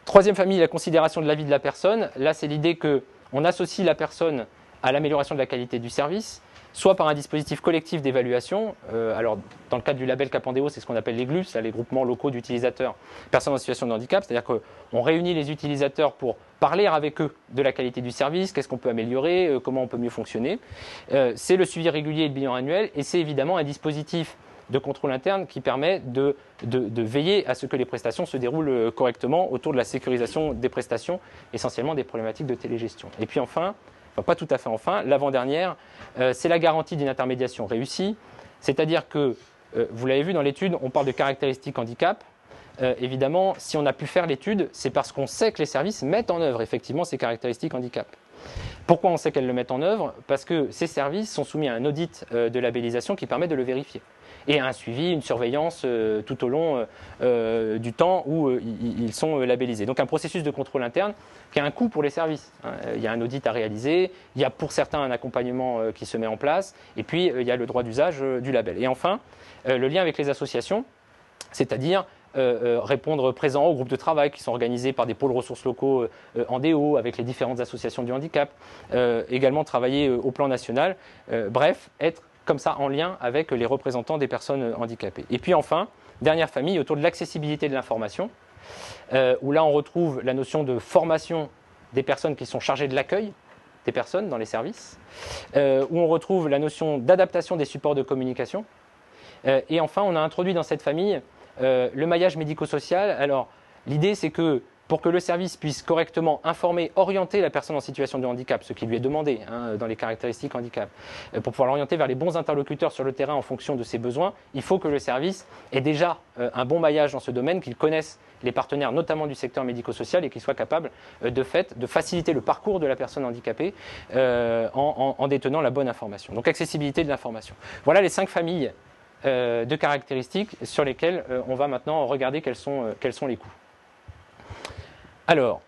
Troisième famille, la considération de la vie de la personne. Là, c'est l'idée qu'on associe la personne à l'amélioration de la qualité du service, soit par un dispositif collectif d'évaluation. Alors, dans le cadre du label Capandéo, c'est ce qu'on appelle les GLUS, les groupements locaux d'utilisateurs personnes en situation de handicap, c'est-à-dire qu'on réunit les utilisateurs pour parler avec eux de la qualité du service, qu'est-ce qu'on peut améliorer, comment on peut mieux fonctionner. C'est le suivi régulier et le bilan annuel, et c'est évidemment un dispositif de contrôle interne qui permet de veiller à ce que les prestations se déroulent correctement autour de la sécurisation des prestations, essentiellement des problématiques de télégestion. Et puis enfin, pas tout à fait enfin, l'avant-dernière, c'est la garantie d'une intermédiation réussie, c'est-à-dire que, vous l'avez vu dans l'étude, on parle de caractéristiques handicap. Évidemment, si on a pu faire l'étude, c'est parce qu'on sait que les services mettent en œuvre effectivement ces caractéristiques handicap. Pourquoi on sait qu'elles le mettent en œuvre? Parce que ces services sont soumis à un audit de labellisation qui permet de le vérifier. Et un suivi, une surveillance tout au long du temps où ils sont labellisés. Donc un processus de contrôle interne qui a un coût pour les services. Il y a un audit à réaliser, il y a pour certains un accompagnement qui se met en place, et puis il y a le droit d'usage du label. Et enfin, le lien avec les associations, c'est-à-dire répondre présent aux groupes de travail qui sont organisés par des pôles ressources locaux en DO, avec les différentes associations du handicap, également travailler au plan national, bref, être comme ça en lien avec les représentants des personnes handicapées. Et puis enfin, dernière famille, autour de l'accessibilité de l'information, où là on retrouve la notion de formation des personnes qui sont chargées de l'accueil des personnes dans les services, où on retrouve la notion d'adaptation des supports de communication, et enfin on a introduit dans cette famille le maillage médico-social. Alors l'idée c'est que pour que le service puisse correctement informer, orienter la personne en situation de handicap, ce qui lui est demandé dans les caractéristiques handicap, pour pouvoir l'orienter vers les bons interlocuteurs sur le terrain en fonction de ses besoins, il faut que le service ait déjà un bon maillage dans ce domaine, qu'il connaisse les partenaires, notamment du secteur médico-social, et qu'il soit capable de fait de faciliter le parcours de la personne handicapée en détenant la bonne information. Donc accessibilité de l'information. Voilà les 5 familles de caractéristiques sur lesquelles on va maintenant regarder quels sont les coûts. Alors,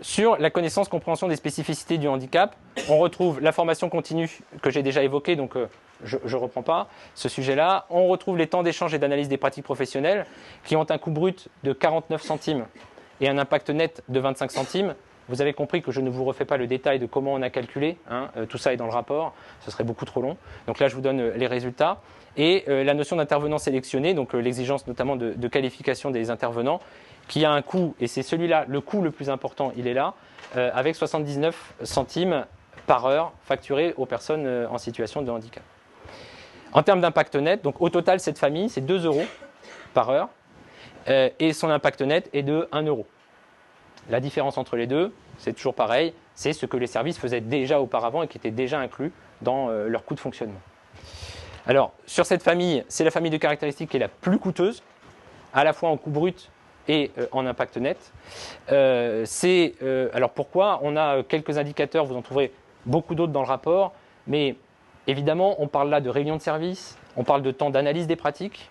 sur la connaissance, compréhension des spécificités du handicap, on retrouve la formation continue que j'ai déjà évoquée, donc je ne reprends pas ce sujet-là. On retrouve les temps d'échange et d'analyse des pratiques professionnelles qui ont un coût brut de 49 centimes et un impact net de 25 centimes. Vous avez compris que je ne vous refais pas le détail de comment on a calculé, tout ça est dans le rapport, ce serait beaucoup trop long. Donc là, je vous donne les résultats. Et la notion d'intervenant sélectionné, donc l'exigence notamment de qualification des intervenants, qui a un coût, et c'est celui-là, le coût le plus important, il est là, avec 79 centimes par heure facturés aux personnes en situation de handicap. En termes d'impact net, donc au total, cette famille, c'est 2 euros par heure, et son impact net est de 1 euro. La différence entre les deux, c'est toujours pareil, c'est ce que les services faisaient déjà auparavant et qui était déjà inclus dans leur coût de fonctionnement. Alors, sur cette famille, c'est la famille de caractéristiques qui est la plus coûteuse, à la fois en coût brut et en impact net. Alors pourquoi? On a quelques indicateurs, vous en trouverez beaucoup d'autres dans le rapport, mais évidemment, on parle là de réunion de service, on parle de temps d'analyse des pratiques,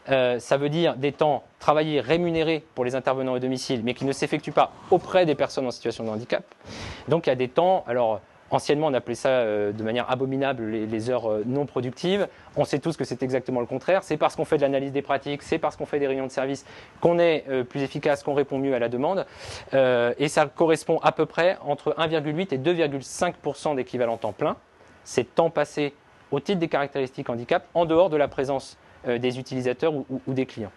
ça veut dire des temps travaillés rémunérés pour les intervenants au domicile, mais qui ne s'effectuent pas auprès des personnes en situation de handicap. Donc il y a des temps, alors anciennement on appelait ça de manière abominable les heures non productives, on sait tous que c'est exactement le contraire, c'est parce qu'on fait de l'analyse des pratiques, c'est parce qu'on fait des réunions de service qu'on est plus efficace, qu'on répond mieux à la demande, et ça correspond à peu près entre 1,8 et 2,5% d'équivalent temps plein, c'est temps passé au titre des caractéristiques handicap en dehors de la présence des utilisateurs ou des clients.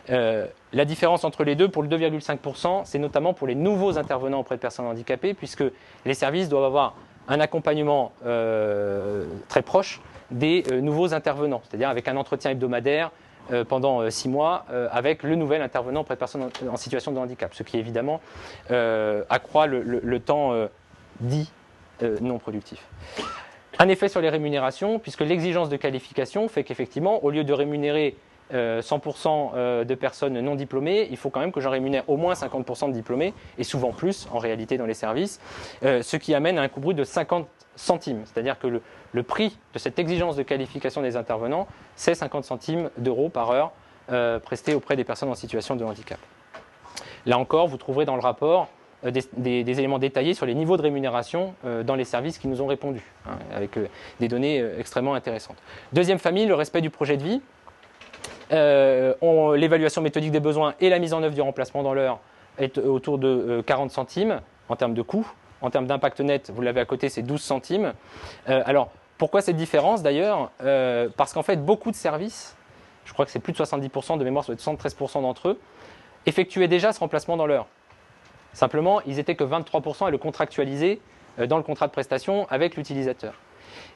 La différence entre les deux, pour le 2,5%, c'est notamment pour les nouveaux intervenants auprès de personnes handicapées, puisque les services doivent avoir un accompagnement très proche des nouveaux intervenants, c'est-à-dire avec un entretien hebdomadaire pendant 6 mois avec le nouvel intervenant auprès de personnes en situation de handicap, ce qui évidemment accroît le temps dit non productif. Un effet sur les rémunérations, puisque l'exigence de qualification fait qu'effectivement, au lieu de rémunérer 100% de personnes non diplômées, il faut quand même que j'en rémunère au moins 50% de diplômés, et souvent plus en réalité dans les services, ce qui amène à un coût brut de 50 centimes. C'est-à-dire que le prix de cette exigence de qualification des intervenants, c'est 50 centimes d'euros par heure prestés auprès des personnes en situation de handicap. Là encore, vous trouverez dans le rapport des éléments détaillés sur les niveaux de rémunération dans les services qui nous ont répondu, avec des données extrêmement intéressantes. Deuxième famille, le respect du projet de vie. L'évaluation méthodique des besoins et la mise en œuvre du remplacement dans l'heure est autour de 40 centimes en termes de coût. En termes d'impact net, vous l'avez à côté, c'est 12 centimes. Alors, pourquoi cette différence d'ailleurs? Parce qu'en fait, beaucoup de services, je crois que c'est plus de 70% de mémoire, ça doit être 73% d'entre eux, effectuaient déjà ce remplacement dans l'heure. Simplement, ils n'étaient que 23% à le contractualiser dans le contrat de prestation avec l'utilisateur.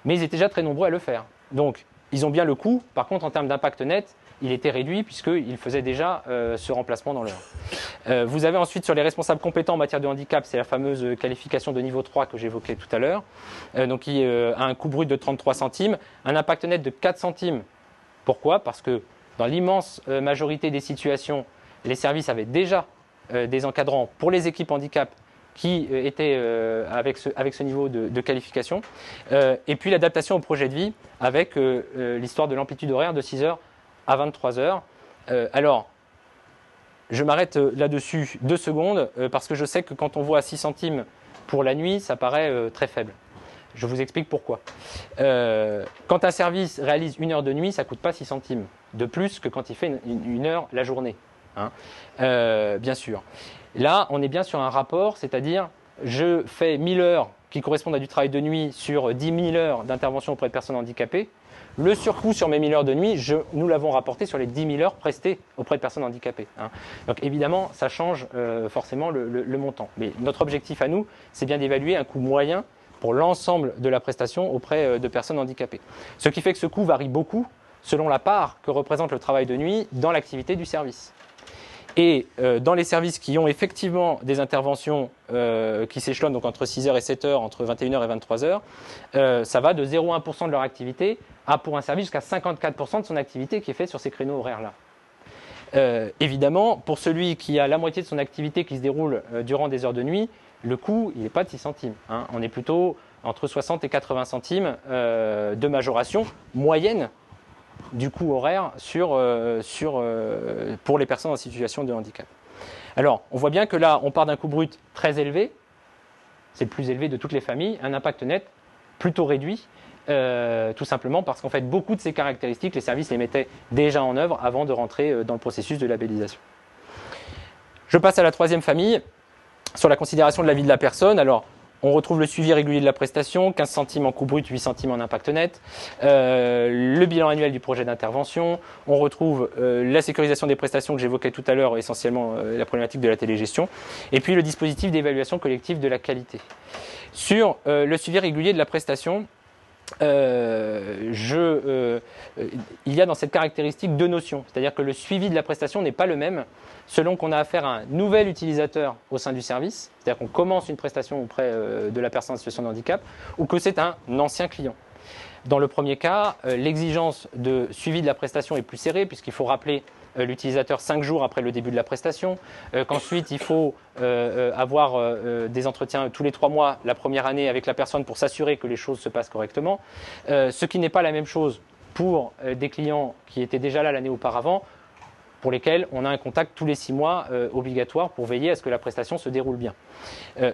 Mais ils étaient déjà très nombreux à le faire. Donc, ils ont bien le coût. Par contre, en termes d'impact net, il était réduit puisqu'ils faisaient déjà ce remplacement dans l'heure. Vous avez ensuite sur les responsables compétents en matière de handicap, c'est la fameuse qualification de niveau 3 que j'évoquais tout à l'heure, donc qui a un coût brut de 33 centimes, un impact net de 4 centimes. Pourquoi? Parce que dans l'immense majorité des situations, les services avaient déjà des encadrants pour les équipes handicap qui étaient avec ce niveau de qualification. Et puis l'adaptation au projet de vie avec l'histoire de l'amplitude horaire de 6h à 23h. Alors, je m'arrête là-dessus 2 secondes parce que je sais que quand on voit 6 centimes pour la nuit, ça paraît très faible. Je vous explique pourquoi. Quand un service réalise 1 heure de nuit, ça ne coûte pas 6 centimes de plus que quand il fait une heure la journée. Hein. Bien sûr. Là, on est bien sur un rapport, c'est-à-dire je fais 1000 heures qui correspondent à du travail de nuit sur 10 000 heures d'intervention auprès de personnes handicapées. Le surcoût sur mes 1000 heures de nuit, nous l'avons rapporté sur les 10 000 heures prestées auprès de personnes handicapées. Hein. Donc évidemment, ça change forcément le montant. Mais notre objectif à nous, c'est bien d'évaluer un coût moyen pour l'ensemble de la prestation auprès de personnes handicapées. Ce qui fait que ce coût varie beaucoup selon la part que représente le travail de nuit dans l'activité du service. Et dans les services qui ont effectivement des interventions qui s'échelonnent donc entre 6h et 7h, entre 21h et 23h, ça va de 0,1% de leur activité à, pour un service, jusqu'à 54% de son activité qui est faite sur ces créneaux horaires-là. Évidemment, pour celui qui a la moitié de son activité qui se déroule durant des heures de nuit, le coût, il n'est pas de 6 centimes. Hein. On est plutôt entre 60 et 80 centimes de majoration moyenne du coût horaire pour les personnes en situation de handicap. Alors, on voit bien que là, on part d'un coût brut très élevé, c'est le plus élevé de toutes les familles, un impact net plutôt réduit, tout simplement parce qu'en fait, beaucoup de ces caractéristiques, les services les mettaient déjà en œuvre avant de rentrer dans le processus de labellisation. Je passe à la 3e famille, sur la considération de la vie de la personne. Alors, on retrouve le suivi régulier de la prestation, 15 centimes en coût brut, 8 centimes en impact net, le bilan annuel du projet d'intervention, on retrouve la sécurisation des prestations que j'évoquais tout à l'heure, essentiellement la problématique de la télégestion, et puis le dispositif d'évaluation collective de la qualité. Sur le suivi régulier de la prestation, il y a dans cette caractéristique 2 notions, c'est-à-dire que le suivi de la prestation n'est pas le même selon qu'on a affaire à un nouvel utilisateur au sein du service, c'est-à-dire qu'on commence une prestation auprès de la personne en situation de handicap, ou que c'est un ancien client. Dans le premier cas, l'exigence de suivi de la prestation est plus serrée puisqu'il faut rappeler l'utilisateur 5 jours après le début de la prestation, qu'ensuite il faut avoir des entretiens tous les 3 mois la première année avec la personne pour s'assurer que les choses se passent correctement, ce qui n'est pas la même chose pour des clients qui étaient déjà là l'année auparavant, pour lesquels on a un contact tous les 6 mois obligatoire pour veiller à ce que la prestation se déroule bien.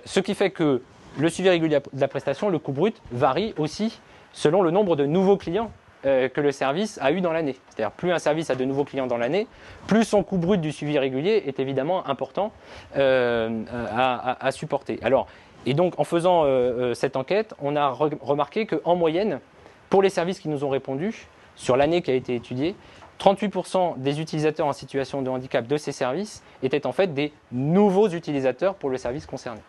Ce qui fait que le suivi régulier de la prestation, le coût brut, varie aussi selon le nombre de nouveaux clients que le service a eu dans l'année. C'est-à-dire plus un service a de nouveaux clients dans l'année, plus son coût brut du suivi régulier est évidemment important à supporter. Alors, et donc en faisant cette enquête, on a remarqué qu'en moyenne, pour les services qui nous ont répondu, sur l'année qui a été étudiée, 38% des utilisateurs en situation de handicap de ces services étaient en fait des nouveaux utilisateurs pour le service concerné.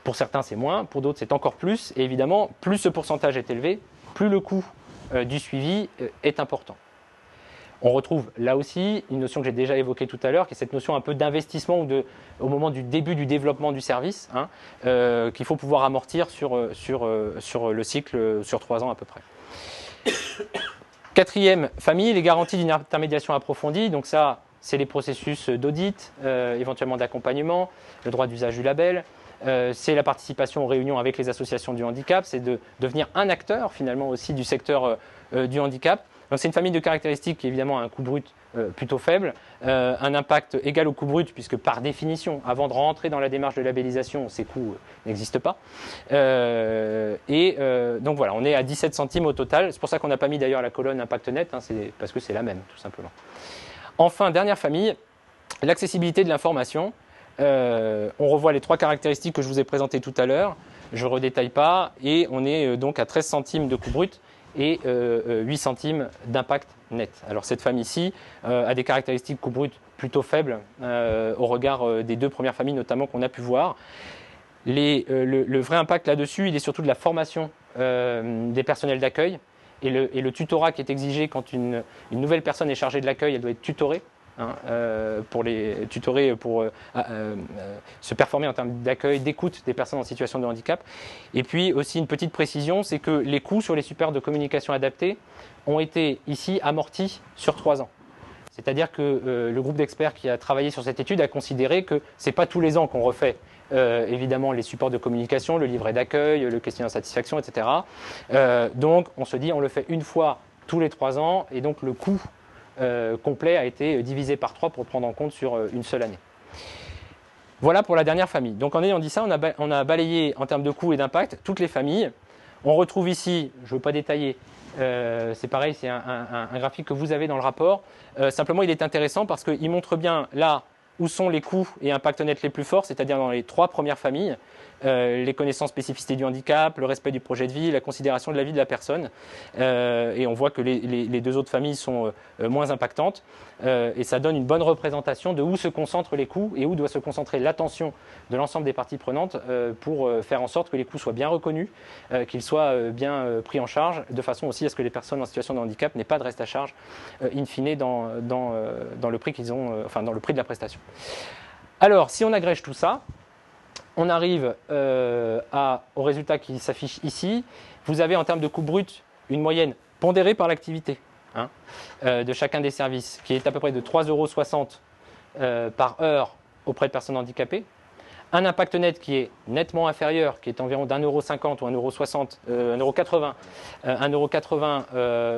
Pour certains, c'est moins, pour d'autres, c'est encore plus. Et évidemment, plus ce pourcentage est élevé, plus le coût du suivi est important. On retrouve là aussi une notion que j'ai déjà évoquée tout à l'heure, qui est cette notion un peu d'investissement au moment du début du développement du service, hein, qu'il faut pouvoir amortir sur le cycle, sur 3 ans à peu près. 4e famille, les garanties d'une intermédiation approfondie. Donc ça, c'est les processus d'audit, éventuellement d'accompagnement, le droit d'usage du label. C'est la participation aux réunions avec les associations du handicap. C'est de devenir un acteur finalement aussi du secteur du handicap. Donc c'est une famille de caractéristiques qui évidemment a un coût brut plutôt faible, un impact égal au coût brut puisque par définition, avant de rentrer dans la démarche de labellisation, ces coûts n'existent pas. Donc voilà, on est à 17 centimes au total. C'est pour ça qu'on n'a pas mis d'ailleurs la colonne impact net, hein, c'est parce que c'est la même tout simplement. Enfin, dernière famille, l'accessibilité de l'information. On revoit les 3 caractéristiques que je vous ai présentées tout à l'heure. Je ne redétaille pas et on est donc à 13 centimes de coût brut et 8 centimes d'impact net. Alors cette famille-ci a des caractéristiques coût brut plutôt faibles au regard des 2 premières familles notamment qu'on a pu voir. Le vrai impact là-dessus, il est surtout de la formation des personnels d'accueil et le tutorat qui est exigé quand une nouvelle personne est chargée de l'accueil, elle doit être tutorée. Pour les tutorer, pour se performer en termes d'accueil, d'écoute des personnes en situation de handicap. Et puis aussi une petite précision, c'est que les coûts sur les supports de communication adaptés ont été ici amortis sur 3 ans. C'est-à-dire que le groupe d'experts qui a travaillé sur cette étude a considéré que ce n'est pas tous les ans qu'on refait évidemment les supports de communication, le livret d'accueil, le questionnaire de satisfaction, etc. Donc on se dit on le fait une fois tous les 3 ans et donc le coût complet a été divisé par 3 pour le prendre en compte sur une seule année. Voilà pour la dernière famille. Donc en ayant dit ça, on a balayé en termes de coût et d'impact toutes les familles. On retrouve ici, je ne veux pas détailler, c'est pareil, c'est un graphique que vous avez dans le rapport. Simplement, il est intéressant parce qu'il montre bien là où sont les coûts et impacts nets les plus forts, c'est-à-dire dans les 3 premières familles, les connaissances spécificités du handicap, le respect du projet de vie, la considération de la vie de la personne. Et on voit que les 2 autres familles sont moins impactantes. Et ça donne une bonne représentation de où se concentrent les coûts et où doit se concentrer l'attention de l'ensemble des parties prenantes pour faire en sorte que les coûts soient bien reconnus, qu'ils soient bien pris en charge, de façon aussi à ce que les personnes en situation de handicap n'aient pas de reste à charge in fine dans le prix qu'ils ont, dans le prix de la prestation. Alors, si on agrège tout ça, on arrive au résultat qui s'affiche ici. Vous avez en termes de coût brut une moyenne pondérée par l'activité de chacun des services qui est à peu près de 3,60 € par heure auprès de personnes handicapées. Un impact net qui est nettement inférieur, qui est environ d'1,50 € ou 1,60 €, 1,80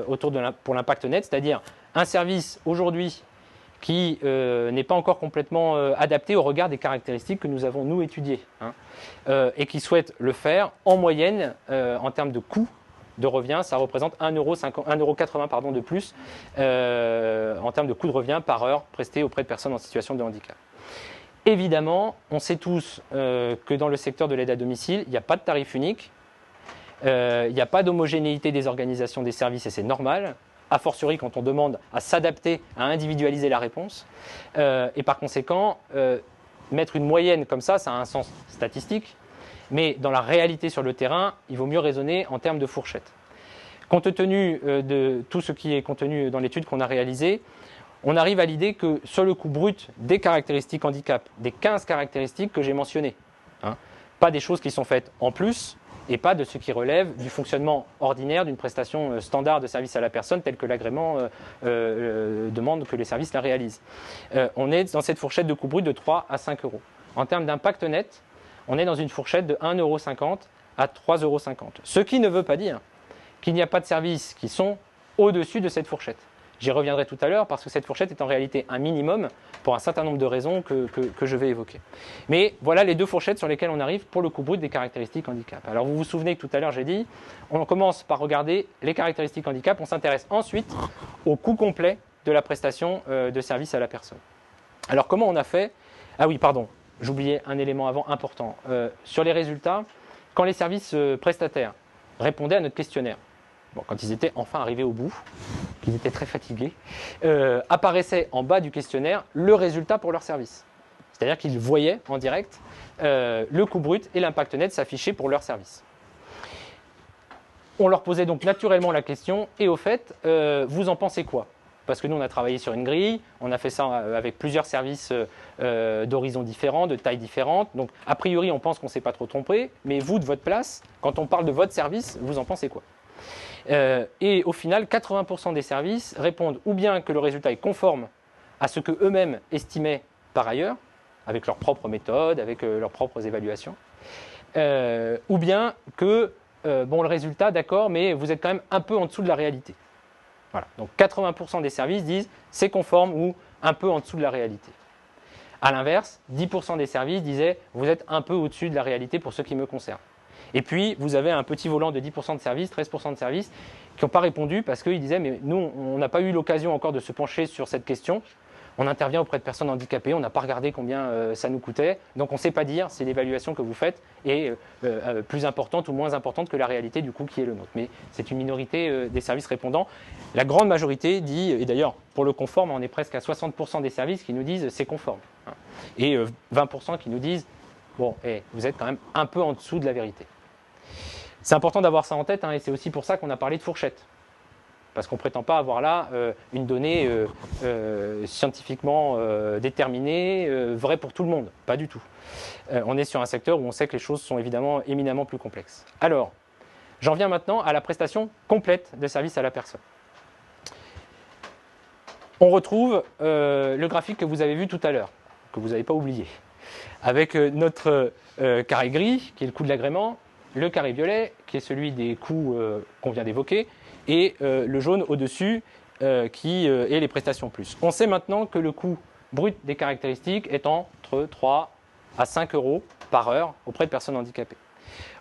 € pour l'impact net, c'est-à-dire un service aujourd'hui qui n'est pas encore complètement adapté au regard des caractéristiques que nous avons, nous, étudiées, et qui souhaite le faire en moyenne en termes de coût de revient, ça représente 1,80 € de plus en termes de coût de revient par heure presté auprès de personnes en situation de handicap. Évidemment, on sait tous que dans le secteur de l'aide à domicile, il n'y a pas de tarif unique, il n'y a pas d'homogénéité des organisations des services et c'est normal. A fortiori quand on demande à s'adapter, à individualiser la réponse. Et par conséquent, mettre une moyenne comme ça a un sens statistique, mais dans la réalité sur le terrain, il vaut mieux raisonner en termes de fourchette. Compte tenu de tout ce qui est contenu dans l'étude qu'on a réalisée, on arrive à l'idée que sur le coût brut des caractéristiques handicap, des 15 caractéristiques que j'ai mentionnées, pas des choses qui sont faites en plus, et pas de ce qui relève du fonctionnement ordinaire d'une prestation standard de service à la personne telle que l'agrément demande que les services la réalisent. On est dans cette fourchette de coût brut de 3 à 5 €. En termes d'impact net, on est dans une fourchette de 1,50 € à 3,50 €. Ce qui ne veut pas dire qu'il n'y a pas de services qui sont au-dessus de cette fourchette. J'y reviendrai tout à l'heure parce que cette fourchette est en réalité un minimum pour un certain nombre de raisons que je vais évoquer. Mais voilà les 2 fourchettes sur lesquelles on arrive pour le coût brut des caractéristiques handicap. Alors vous vous souvenez que tout à l'heure j'ai dit, on commence par regarder les caractéristiques handicap, on s'intéresse ensuite au coût complet de la prestation de service à la personne. Alors comment on a fait? Ah oui, pardon, j'oubliais un élément avant important. Sur les résultats, quand les services prestataires répondaient à notre questionnaire, quand ils étaient enfin arrivés au bout, qu'ils étaient très fatigués, apparaissait en bas du questionnaire le résultat pour leur service. C'est-à-dire qu'ils voyaient en direct le coût brut et l'impact net s'afficher pour leur service. On leur posait donc naturellement la question, et au fait, vous en pensez quoi? Parce que nous, on a travaillé sur une grille, on a fait ça avec plusieurs services d'horizons différents, de tailles différentes. Donc, a priori, on pense qu'on ne s'est pas trop trompé, mais vous, de votre place, quand on parle de votre service, vous en pensez quoi? Et au final, 80% des services répondent ou bien que le résultat est conforme à ce qu'eux-mêmes estimaient par ailleurs, avec leurs propres méthodes, avec leurs propres évaluations, ou bien que, le résultat, d'accord, mais vous êtes quand même un peu en dessous de la réalité. Voilà. Donc 80% des services disent c'est conforme ou un peu en dessous de la réalité. A l'inverse, 10% des services disaient vous êtes un peu au-dessus de la réalité pour ce qui me concerne. Et puis, vous avez un petit volant de 10% de services, 13% de services qui n'ont pas répondu parce qu'ils disaient mais nous, on n'a pas eu l'occasion encore de se pencher sur cette question. On intervient auprès de personnes handicapées, on n'a pas regardé combien ça nous coûtait, donc on ne sait pas dire si l'évaluation que vous faites est plus importante ou moins importante que la réalité du coût qui est le nôtre. Mais c'est une minorité des services répondants. La grande majorité dit, et d'ailleurs pour le conforme, on est presque à 60% des services qui nous disent c'est conforme. Et 20% qui nous disent bon, vous êtes quand même un peu en dessous de la vérité. C'est important d'avoir ça en tête, et c'est aussi pour ça qu'on a parlé de fourchette. Parce qu'on ne prétend pas avoir là une donnée scientifiquement déterminée, vraie pour tout le monde. Pas du tout. On est sur un secteur où on sait que les choses sont évidemment éminemment plus complexes. Alors, j'en viens maintenant à la prestation complète de service à la personne. on retrouve le graphique que vous avez vu tout à l'heure, que vous n'avez pas oublié, avec notre carré gris, qui est le coût de l'agrément, le carré violet, qui est celui des coûts qu'on vient d'évoquer, et le jaune au-dessus, qui est les prestations plus. On sait maintenant que le coût brut des caractéristiques est entre 3 à 5 euros par heure auprès de personnes handicapées.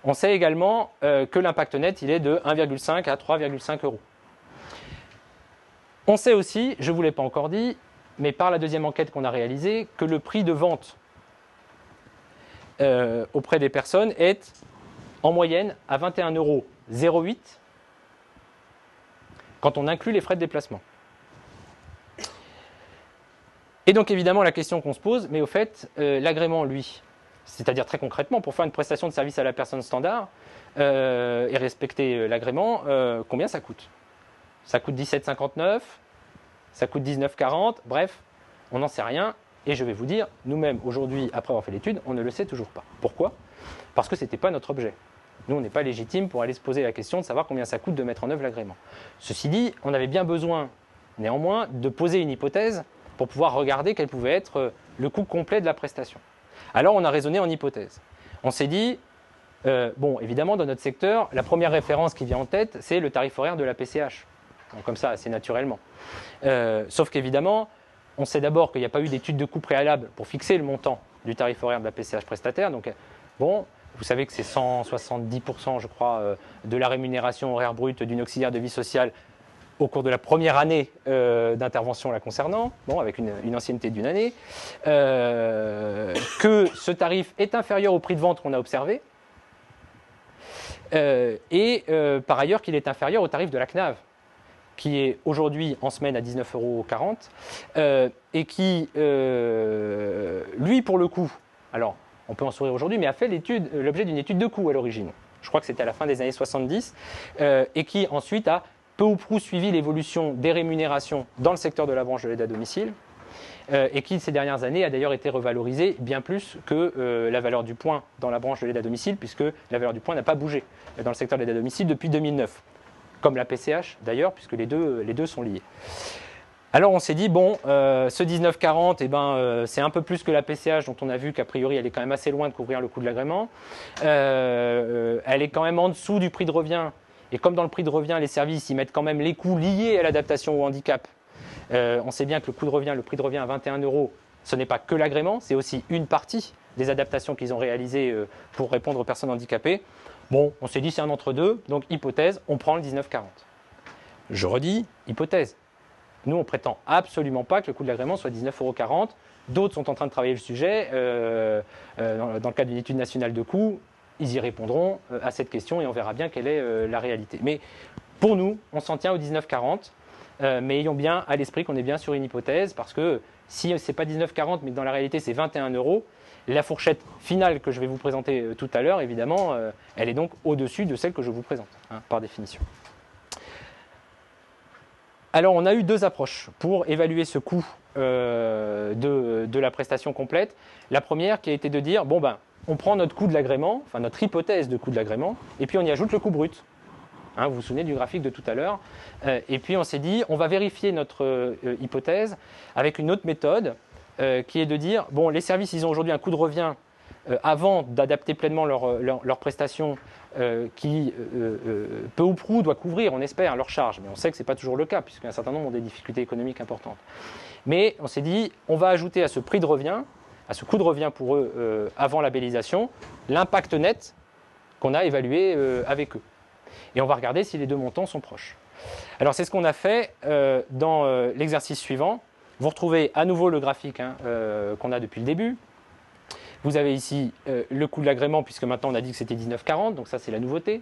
On sait également que l'impact net il est de 1,5 à 3,5 euros. On sait aussi, je ne vous l'ai pas encore dit, mais par la deuxième enquête qu'on a réalisée, que le prix de vente auprès des personnes est en moyenne à 21,08 euros quand on inclut les frais de déplacement. Et donc évidemment la question qu'on se pose, mais au fait, l'agrément lui, c'est-à-dire très concrètement, pour faire une prestation de service à la personne standard et respecter l'agrément, combien ça coûte ? Ça coûte 17,59, ça coûte 19,40, bref, on n'en sait rien. Et je vais vous dire, nous-mêmes, aujourd'hui, après avoir fait l'étude, on ne le sait toujours pas. Pourquoi ? Parce que ce n'était pas notre objet. Nous, on n'est pas légitime pour aller se poser la question de savoir combien ça coûte de mettre en œuvre l'agrément. Ceci dit, on avait bien besoin, néanmoins, de poser une hypothèse pour pouvoir regarder quel pouvait être le coût complet de la prestation. Alors, on a raisonné en hypothèse. On s'est dit, bon, évidemment, dans notre secteur, la première référence qui vient en tête, c'est le tarif horaire de la PCH. Donc, comme ça, assez naturellement. Sauf qu'évidemment, on sait d'abord qu'il n'y a pas eu d'étude de coût préalable pour fixer le montant du tarif horaire de la PCH prestataire. Donc, bon, vous savez que c'est 170%, je crois, de la rémunération horaire brute d'une auxiliaire de vie sociale au cours de la première année d'intervention la concernant, bon, avec une ancienneté d'une année, que ce tarif est inférieur au prix de vente qu'on a observé, et par ailleurs qu'il est inférieur au tarif de la CNAV, qui est aujourd'hui en semaine à 19,40 €, et qui, lui, pour le coup, alors on peut en sourire aujourd'hui, mais a fait l'objet d'une étude de coût à l'origine. Je crois que c'était à la fin des années 70, et qui ensuite a peu ou prou suivi l'évolution des rémunérations dans le secteur de la branche de l'aide à domicile, et qui, ces dernières années, a d'ailleurs été revalorisé bien plus que la valeur du point dans la branche de l'aide à domicile, puisque la valeur du point n'a pas bougé dans le secteur de l'aide à domicile depuis 2009. Comme la PCH d'ailleurs, puisque les deux sont liés. Alors on s'est dit, bon, ce 19,40, c'est un peu plus que la PCH, dont on a vu qu'a priori elle est quand même assez loin de couvrir le coût de l'agrément. Elle est quand même en dessous du prix de revient. Et comme dans le prix de revient, les services, ils mettent quand même les coûts liés à l'adaptation au handicap. On sait bien que le prix de revient à 21 €, ce n'est pas que l'agrément, c'est aussi une partie des adaptations qu'ils ont réalisées pour répondre aux personnes handicapées. Bon, on s'est dit c'est un entre-deux, donc hypothèse, on prend le 19,40. Je redis, hypothèse. Nous, on prétend absolument pas que le coût de l'agrément soit 19,40 €. D'autres sont en train de travailler le sujet. Dans le cadre d'une étude nationale de coûts, ils y répondront à cette question et on verra bien quelle est la réalité. Mais pour nous, on s'en tient au 19,40, mais ayons bien à l'esprit qu'on est bien sur une hypothèse, parce que si ce n'est pas 19,40, mais que dans la réalité c'est 21 €, la fourchette finale que je vais vous présenter tout à l'heure, évidemment, elle est donc au-dessus de celle que je vous présente, par définition. Alors, on a eu deux approches pour évaluer ce coût de la prestation complète. La première qui a été de dire, bon ben, on prend notre coût de l'agrément, enfin notre hypothèse de coût de l'agrément, et puis on y ajoute le coût brut. Vous vous souvenez du graphique de tout à l'heure. Et puis on s'est dit, on va vérifier notre hypothèse avec une autre méthode, qui est de dire, bon, les services, ils ont aujourd'hui un coût de revient avant d'adapter pleinement leurs prestations qui, peu ou prou, doit couvrir, on espère, leurs charges. Mais on sait que ce n'est pas toujours le cas, puisqu'un certain nombre ont des difficultés économiques importantes. Mais on s'est dit, on va ajouter à ce prix de revient, à ce coût de revient pour eux avant labellisation, l'impact net qu'on a évalué avec eux. Et on va regarder si les deux montants sont proches. Alors c'est ce qu'on a fait dans l'exercice suivant. Vous retrouvez à nouveau le graphique qu'on a depuis le début. Vous avez ici le coût de l'agrément, puisque maintenant on a dit que c'était 19,40, donc ça c'est la nouveauté.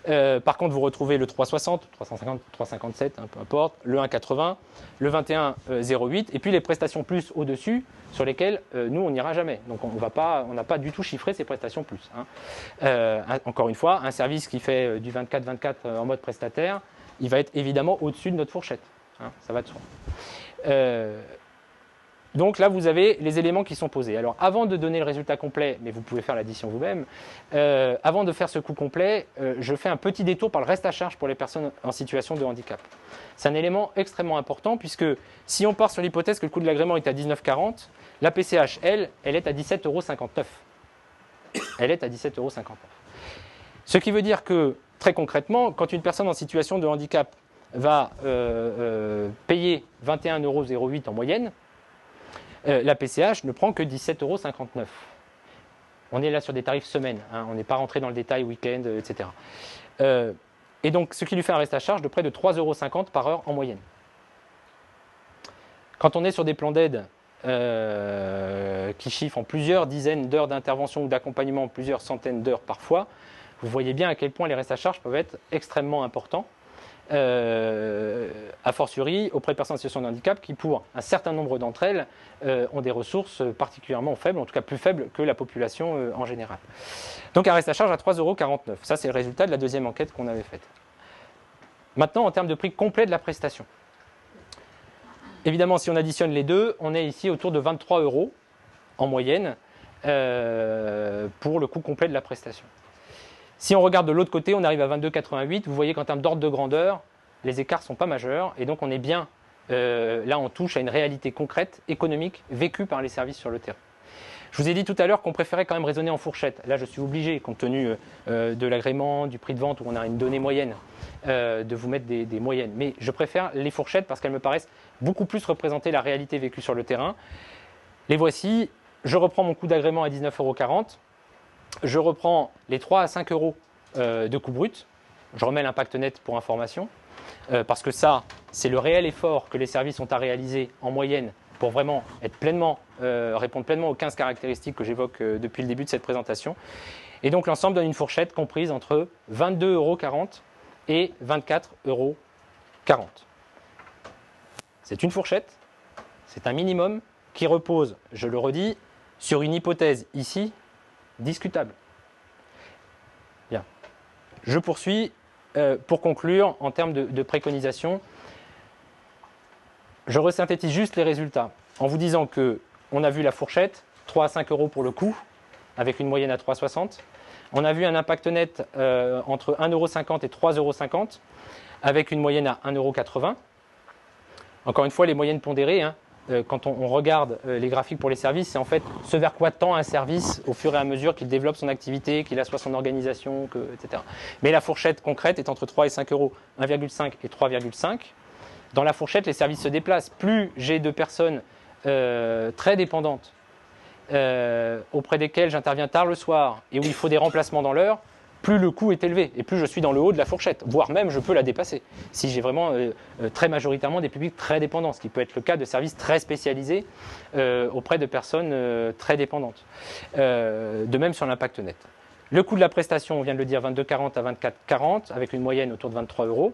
Par contre, vous retrouvez le 3,60, 350, 3,57, peu importe, le 1,80, le 21,08, et puis les prestations plus au-dessus, sur lesquelles nous on n'ira jamais. Donc on n'a pas du tout chiffré ces prestations plus. Encore une fois, un service qui fait du 24-24 en mode prestataire, il va être évidemment au-dessus de notre fourchette. Ça va de soi. Donc là, vous avez les éléments qui sont posés. Alors, avant de donner le résultat complet, mais vous pouvez faire l'addition vous-même, avant de faire ce coût complet, je fais un petit détour par le reste à charge pour les personnes en situation de handicap. C'est un élément extrêmement important puisque si on part sur l'hypothèse que le coût de l'agrément est à 19,40, la PCH, elle est à 17,59 €. Elle est à 17,59 €. Ce qui veut dire que, très concrètement, quand une personne en situation de handicap va payer 21,08 € en moyenne, la PCH ne prend que 17,59 €. On est là sur des tarifs semaines, hein, on n'est pas rentré dans le détail week-end, etc. Et donc, ce qui lui fait un reste à charge de près de 3,50 € par heure en moyenne. Quand on est sur des plans d'aide qui chiffrent en plusieurs dizaines d'heures d'intervention ou d'accompagnement, plusieurs centaines d'heures parfois, vous voyez bien à quel point les restes à charge peuvent être extrêmement importants. A fortiori auprès de personnes en situation de handicap qui, pour un certain nombre d'entre elles, ont des ressources particulièrement faibles, en tout cas plus faibles que la population en général. Donc un reste à charge à 3,49 €. Ça, c'est le résultat de la deuxième enquête qu'on avait faite. Maintenant, en termes de prix complet de la prestation. Évidemment, si on additionne les deux, on est ici autour de 23 € en moyenne pour le coût complet de la prestation. Si on regarde de l'autre côté, on arrive à 22,88 €. Vous voyez qu'en termes d'ordre de grandeur, les écarts ne sont pas majeurs. Et donc, on est bien, là, on touche à une réalité concrète, économique, vécue par les services sur le terrain. Je vous ai dit tout à l'heure qu'on préférait quand même raisonner en fourchette. Là, je suis obligé, compte tenu de l'agrément, du prix de vente, où on a une donnée moyenne, de vous mettre des moyennes. Mais je préfère les fourchettes parce qu'elles me paraissent beaucoup plus représenter la réalité vécue sur le terrain. Les voici. Je reprends mon coût d'agrément à 19,40 €. Je reprends les 3 à 5 € de coût brut. Je remets l'impact net pour information. Parce que ça, c'est le réel effort que les services ont à réaliser en moyenne pour vraiment être répondre pleinement aux 15 caractéristiques que j'évoque depuis le début de cette présentation. Et donc l'ensemble donne une fourchette comprise entre 22,40 € et 24,40 €. C'est une fourchette, c'est un minimum qui repose, je le redis, sur une hypothèse ici discutable. Bien. Je poursuis pour conclure en termes de préconisation. Je resynthétise juste les résultats en vous disant qu'on a vu la fourchette, 3 à 5 € pour le coût, avec une moyenne à 3,60 €. On a vu un impact net entre 1,50 € et 3,50 €, avec une moyenne à 1,80 €. Encore une fois, les moyennes pondérées, hein, quand on regarde les graphiques pour les services, c'est en fait ce vers quoi tend un service au fur et à mesure qu'il développe son activité, qu'il assoit son organisation, etc. Mais la fourchette concrète est entre 3 et 5 €, 1,5 et 3,5 €. Dans la fourchette, les services se déplacent. Plus j'ai de personnes très dépendantes, auprès desquelles j'interviens tard le soir et où il faut des remplacements dans l'heure, plus le coût est élevé et plus je suis dans le haut de la fourchette, voire même je peux la dépasser si j'ai vraiment très majoritairement des publics très dépendants, ce qui peut être le cas de services très spécialisés auprès de personnes très dépendantes. De même sur l'impact net. Le coût de la prestation, on vient de le dire, 22,40 à 24,40 avec une moyenne autour de 23 €.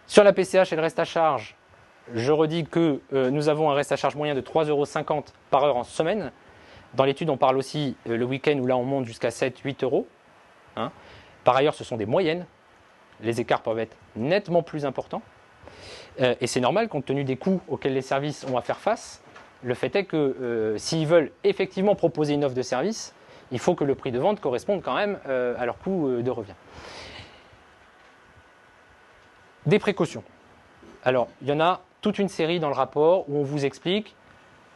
Sur la PCH et le reste à charge, je redis que nous avons un reste à charge moyen de 3,50 € par heure en semaine. Dans l'étude, on parle aussi le week-end où là on monte jusqu'à 7-8 €. Hein. Par ailleurs, ce sont des moyennes. Les écarts peuvent être nettement plus importants. Et c'est normal compte tenu des coûts auxquels les services ont à faire face. Le fait est que s'ils veulent effectivement proposer une offre de service, il faut que le prix de vente corresponde quand même à leur coût de revient. Des précautions. Alors, il y en a toute une série dans le rapport où on vous explique,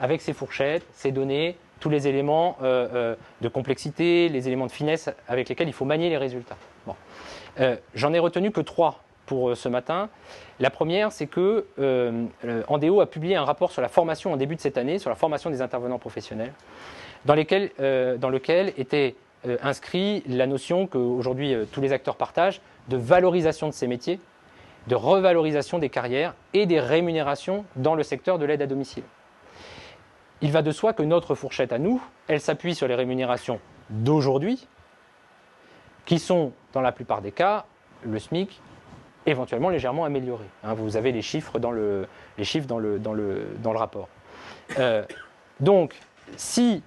avec ces fourchettes, ces données, tous les éléments de complexité, les éléments de finesse avec lesquels il faut manier les résultats. Bon. J'en ai retenu que 3 pour ce matin. La première, c'est que Andéo a publié un rapport sur la formation en début de cette année, sur la formation des intervenants professionnels, dans lequel était inscrit la notion qu'aujourd'hui tous les acteurs partagent de valorisation de ces métiers, de revalorisation des carrières et des rémunérations dans le secteur de l'aide à domicile. Il va de soi que notre fourchette à nous, elle s'appuie sur les rémunérations d'aujourd'hui, qui sont, dans la plupart des cas, le SMIC, éventuellement légèrement amélioré. Hein, vous avez les chiffres dans le rapport. Donc, si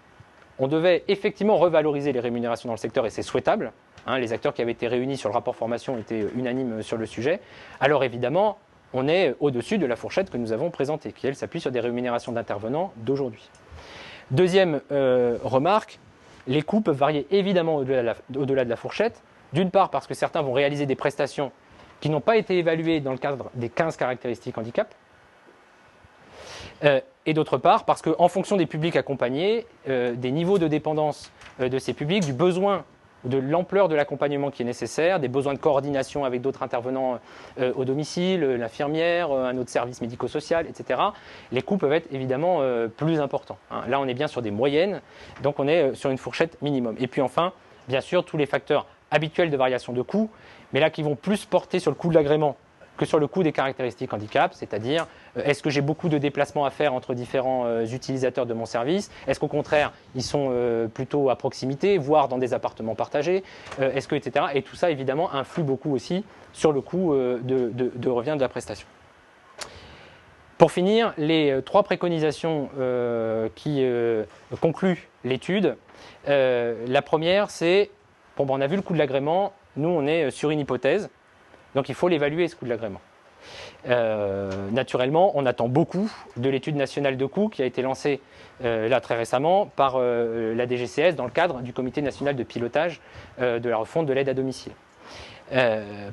on devait effectivement revaloriser les rémunérations dans le secteur, et c'est souhaitable, hein, les acteurs qui avaient été réunis sur le rapport formation étaient unanimes sur le sujet, alors évidemment, on est au-dessus de la fourchette que nous avons présentée, qui elle s'appuie sur des rémunérations d'intervenants d'aujourd'hui. Deuxième remarque, les coûts peuvent varier évidemment au-delà de la fourchette, d'une part parce que certains vont réaliser des prestations qui n'ont pas été évaluées dans le cadre des 15 caractéristiques handicap, et d'autre part parce qu'en fonction des publics accompagnés, des niveaux de dépendance de ces publics, du besoin de l'ampleur de l'accompagnement qui est nécessaire, des besoins de coordination avec d'autres intervenants au domicile, l'infirmière, un autre service médico-social, etc. Les coûts peuvent être évidemment plus importants. Là, on est bien sur des moyennes, donc on est sur une fourchette minimum. Et puis enfin, bien sûr, tous les facteurs habituels de variation de coûts, mais là qui vont plus porter sur le coût de l'agrément que sur le coût des caractéristiques handicap, c'est-à-dire est-ce que j'ai beaucoup de déplacements à faire entre différents utilisateurs de mon service? Est-ce qu'au contraire, ils sont plutôt à proximité, voire dans des appartements partagés? Est-ce que, etc. Et tout ça, évidemment, influe beaucoup aussi sur le coût de revient de la prestation. Pour finir, les 3 préconisations qui concluent l'étude. La première, c'est, bon, on a vu le coût de l'agrément, nous, on est sur une hypothèse. Donc il faut l'évaluer, ce coût de l'agrément. Naturellement, on attend beaucoup de l'étude nationale de coûts qui a été lancée là très récemment par la DGCS dans le cadre du comité national de pilotage de la refonte de l'aide à domicile.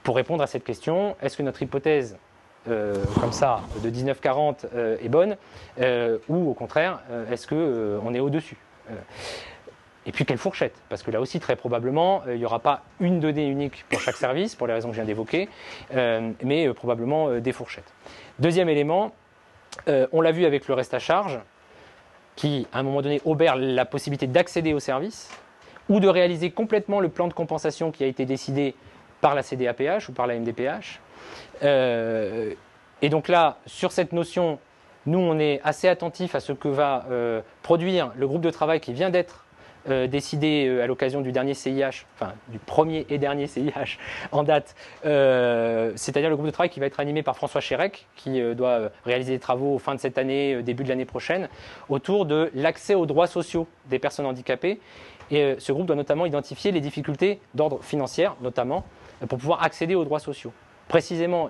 Pour répondre à cette question, est-ce que notre hypothèse comme ça de 19,40 est bonne ou au contraire, est-ce qu'on est au-dessus? Et puis quelle fourchette? Parce que là aussi, très probablement, il n'y aura pas une donnée unique pour chaque service, pour les raisons que je viens d'évoquer, mais probablement des fourchettes. Deuxième élément, on l'a vu avec le reste à charge, qui, à un moment donné, obère la possibilité d'accéder au service ou de réaliser complètement le plan de compensation qui a été décidé par la CDAPH ou par la MDPH. Et donc là, sur cette notion, nous, on est assez attentifs à ce que va produire le groupe de travail qui vient d'être décidé à l'occasion du dernier CIH, enfin du premier et dernier CIH en date, c'est-à-dire le groupe de travail qui va être animé par François Chérec, qui doit réaliser des travaux fin de cette année, début de l'année prochaine, autour de l'accès aux droits sociaux des personnes handicapées. Et ce groupe doit notamment identifier les difficultés d'ordre financier, notamment, pour pouvoir accéder aux droits sociaux. Précisément,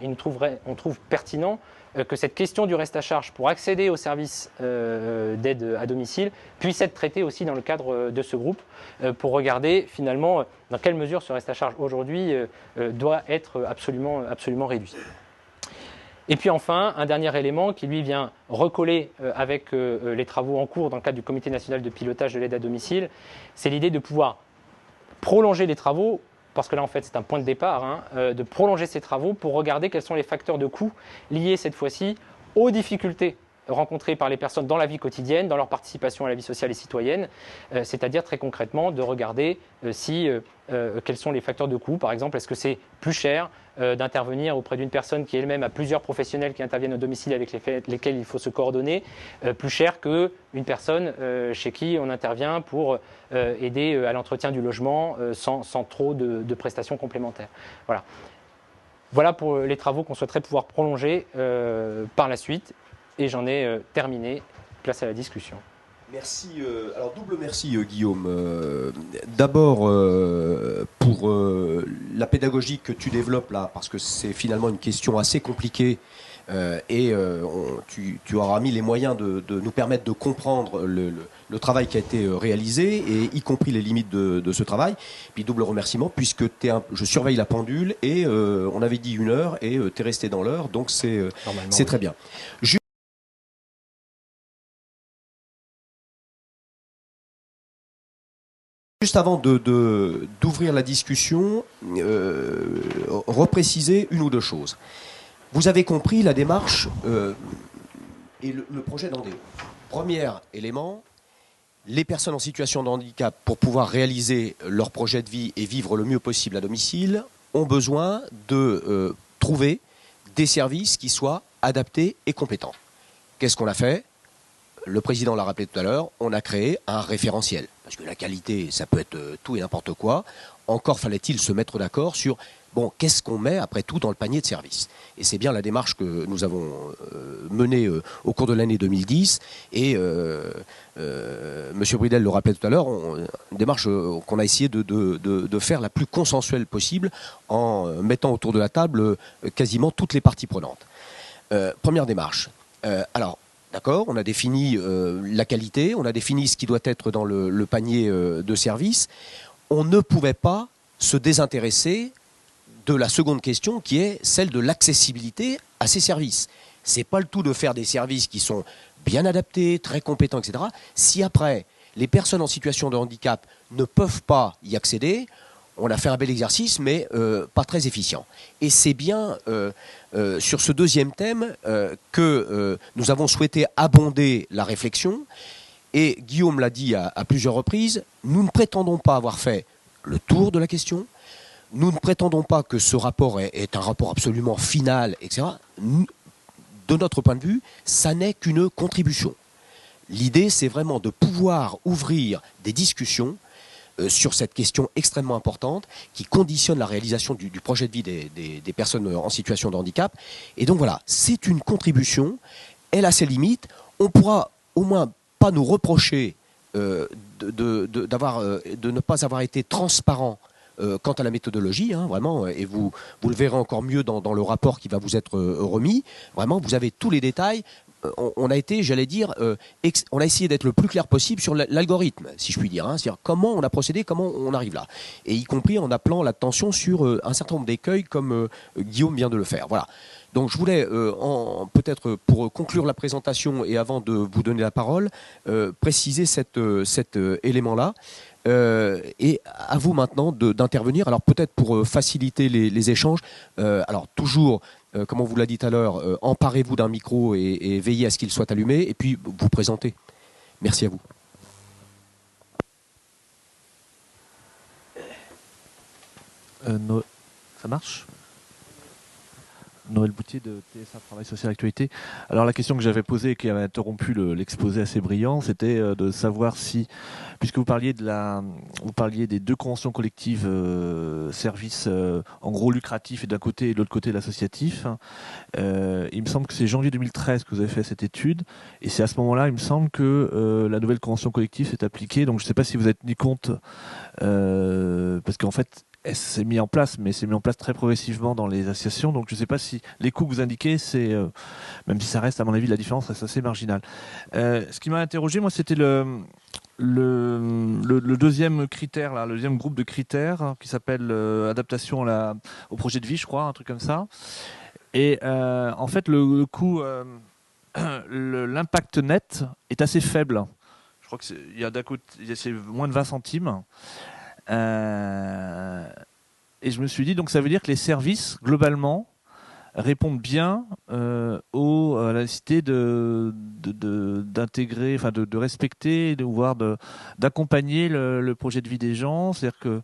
on trouve pertinent que cette question du reste à charge pour accéder aux services d'aide à domicile puisse être traitée aussi dans le cadre de ce groupe pour regarder finalement dans quelle mesure ce reste à charge aujourd'hui doit être absolument réduit. Et puis enfin, un dernier élément qui lui vient recoller avec les travaux en cours dans le cadre du Comité national de pilotage de l'aide à domicile, c'est l'idée de pouvoir prolonger les travaux, parce que là, en fait, c'est un point de départ, de prolonger ces travaux pour regarder quels sont les facteurs de coût liés cette fois-ci aux difficultés rencontrées par les personnes dans la vie quotidienne, dans leur participation à la vie sociale et citoyenne, c'est-à-dire très concrètement de regarder quels sont les facteurs de coût. Par exemple, est-ce que c'est plus cher d'intervenir auprès d'une personne qui elle-même a plusieurs professionnels qui interviennent au domicile avec lesquels il faut se coordonner, plus cher qu'une personne chez qui on intervient pour aider à l'entretien du logement sans trop de prestations complémentaires. Voilà pour les travaux qu'on souhaiterait pouvoir prolonger par la suite. Et j'en ai terminé. Place à la discussion. Merci. Alors double merci Guillaume. D'abord pour la pédagogie que tu développes là, parce que c'est finalement une question assez compliquée et tu auras mis les moyens de nous permettre de comprendre le travail qui a été réalisé et y compris les limites de ce travail. Puis double remerciement puisque je surveille la pendule et on avait dit 1 heure et tu es resté dans l'heure, donc c'est très bien. Juste avant d'ouvrir la discussion, repréciser 1 ou 2 choses. Vous avez compris la démarche et le projet d'Andéo. Premier élément, les personnes en situation de handicap, pour pouvoir réaliser leur projet de vie et vivre le mieux possible à domicile, ont besoin de trouver des services qui soient adaptés et compétents. Qu'est-ce qu'on a fait ? Le président l'a rappelé tout à l'heure, on a créé un référentiel. Parce que la qualité, ça peut être tout et n'importe quoi. Encore fallait-il se mettre d'accord sur, bon, qu'est-ce qu'on met après tout dans le panier de services. Et c'est bien la démarche que nous avons menée au cours de l'année 2010. Et M. Bridel le rappelait tout à l'heure, une démarche qu'on a essayé de faire la plus consensuelle possible en mettant autour de la table quasiment toutes les parties prenantes. Première démarche. Alors, d'accord, on a défini la qualité, on a défini ce qui doit être dans le panier de services. On ne pouvait pas se désintéresser de la seconde question qui est celle de l'accessibilité à ces services. C'est pas le tout de faire des services qui sont bien adaptés, très compétents, etc. Si après, les personnes en situation de handicap ne peuvent pas y accéder, on a fait un bel exercice, mais pas très efficient. Et c'est bien sur ce deuxième thème que nous avons souhaité abonder la réflexion. Et Guillaume l'a dit à plusieurs reprises, nous ne prétendons pas avoir fait le tour de la question. Nous ne prétendons pas que ce rapport est un rapport absolument final, etc. De notre point de vue, ça n'est qu'une contribution. L'idée, c'est vraiment de pouvoir ouvrir des discussions sur cette question extrêmement importante qui conditionne la réalisation du projet de vie des personnes en situation de handicap. Et donc voilà, c'est une contribution, elle a ses limites. On pourra au moins pas nous reprocher de ne pas avoir été transparent quant à la méthodologie, hein, vraiment, et vous le verrez encore mieux dans le rapport qui va vous être remis. Vraiment, vous avez tous les détails. On a été, j'allais dire, on a essayé d'être le plus clair possible sur l'algorithme, si je puis dire. Hein, c'est-à-dire comment on a procédé, comment on arrive là. Et y compris en appelant l'attention sur un certain nombre d'écueils, comme Guillaume vient de le faire. Voilà. Donc je voulais, peut-être pour conclure la présentation et avant de vous donner la parole, préciser cet élément-là. Et à vous maintenant d'intervenir. Alors peut-être pour faciliter les échanges, alors toujours, comme on vous l'a dit tout à l'heure, emparez-vous d'un micro et veillez à ce qu'il soit allumé, et puis vous présentez. Merci à vous. Ça marche ? Noël Boutier de TSA Travail Social Actualité. Alors la question que j'avais posée et qui avait interrompu l'exposé assez brillant, c'était de savoir si, puisque vous parliez des deux conventions collectives services en gros lucratifs et d'un côté et de l'autre côté l'associatif, il me semble que c'est janvier 2013 que vous avez fait cette étude et c'est à ce moment-là, il me semble que la nouvelle convention collective s'est appliquée. Donc je ne sais pas si vous êtes tenu compte parce qu'en fait elle s'est mise en place, mais c'est mis en place très progressivement dans les associations. Donc je ne sais pas si les coûts que vous indiquez, c'est, même si ça reste, à mon avis, la différence reste assez marginale. Ce qui m'a interrogé, moi, c'était le deuxième critère, là, le deuxième groupe de critères hein, qui s'appelle adaptation au projet de vie, je crois, un truc comme ça. Et en fait, le coût, l'impact net est assez faible. Je crois que c'est moins de 20 centimes. Et je me suis dit, donc ça veut dire que les services, globalement, répondent bien à la nécessité d'intégrer, enfin de respecter, voire d'accompagner le projet de vie des gens. C'est-à-dire que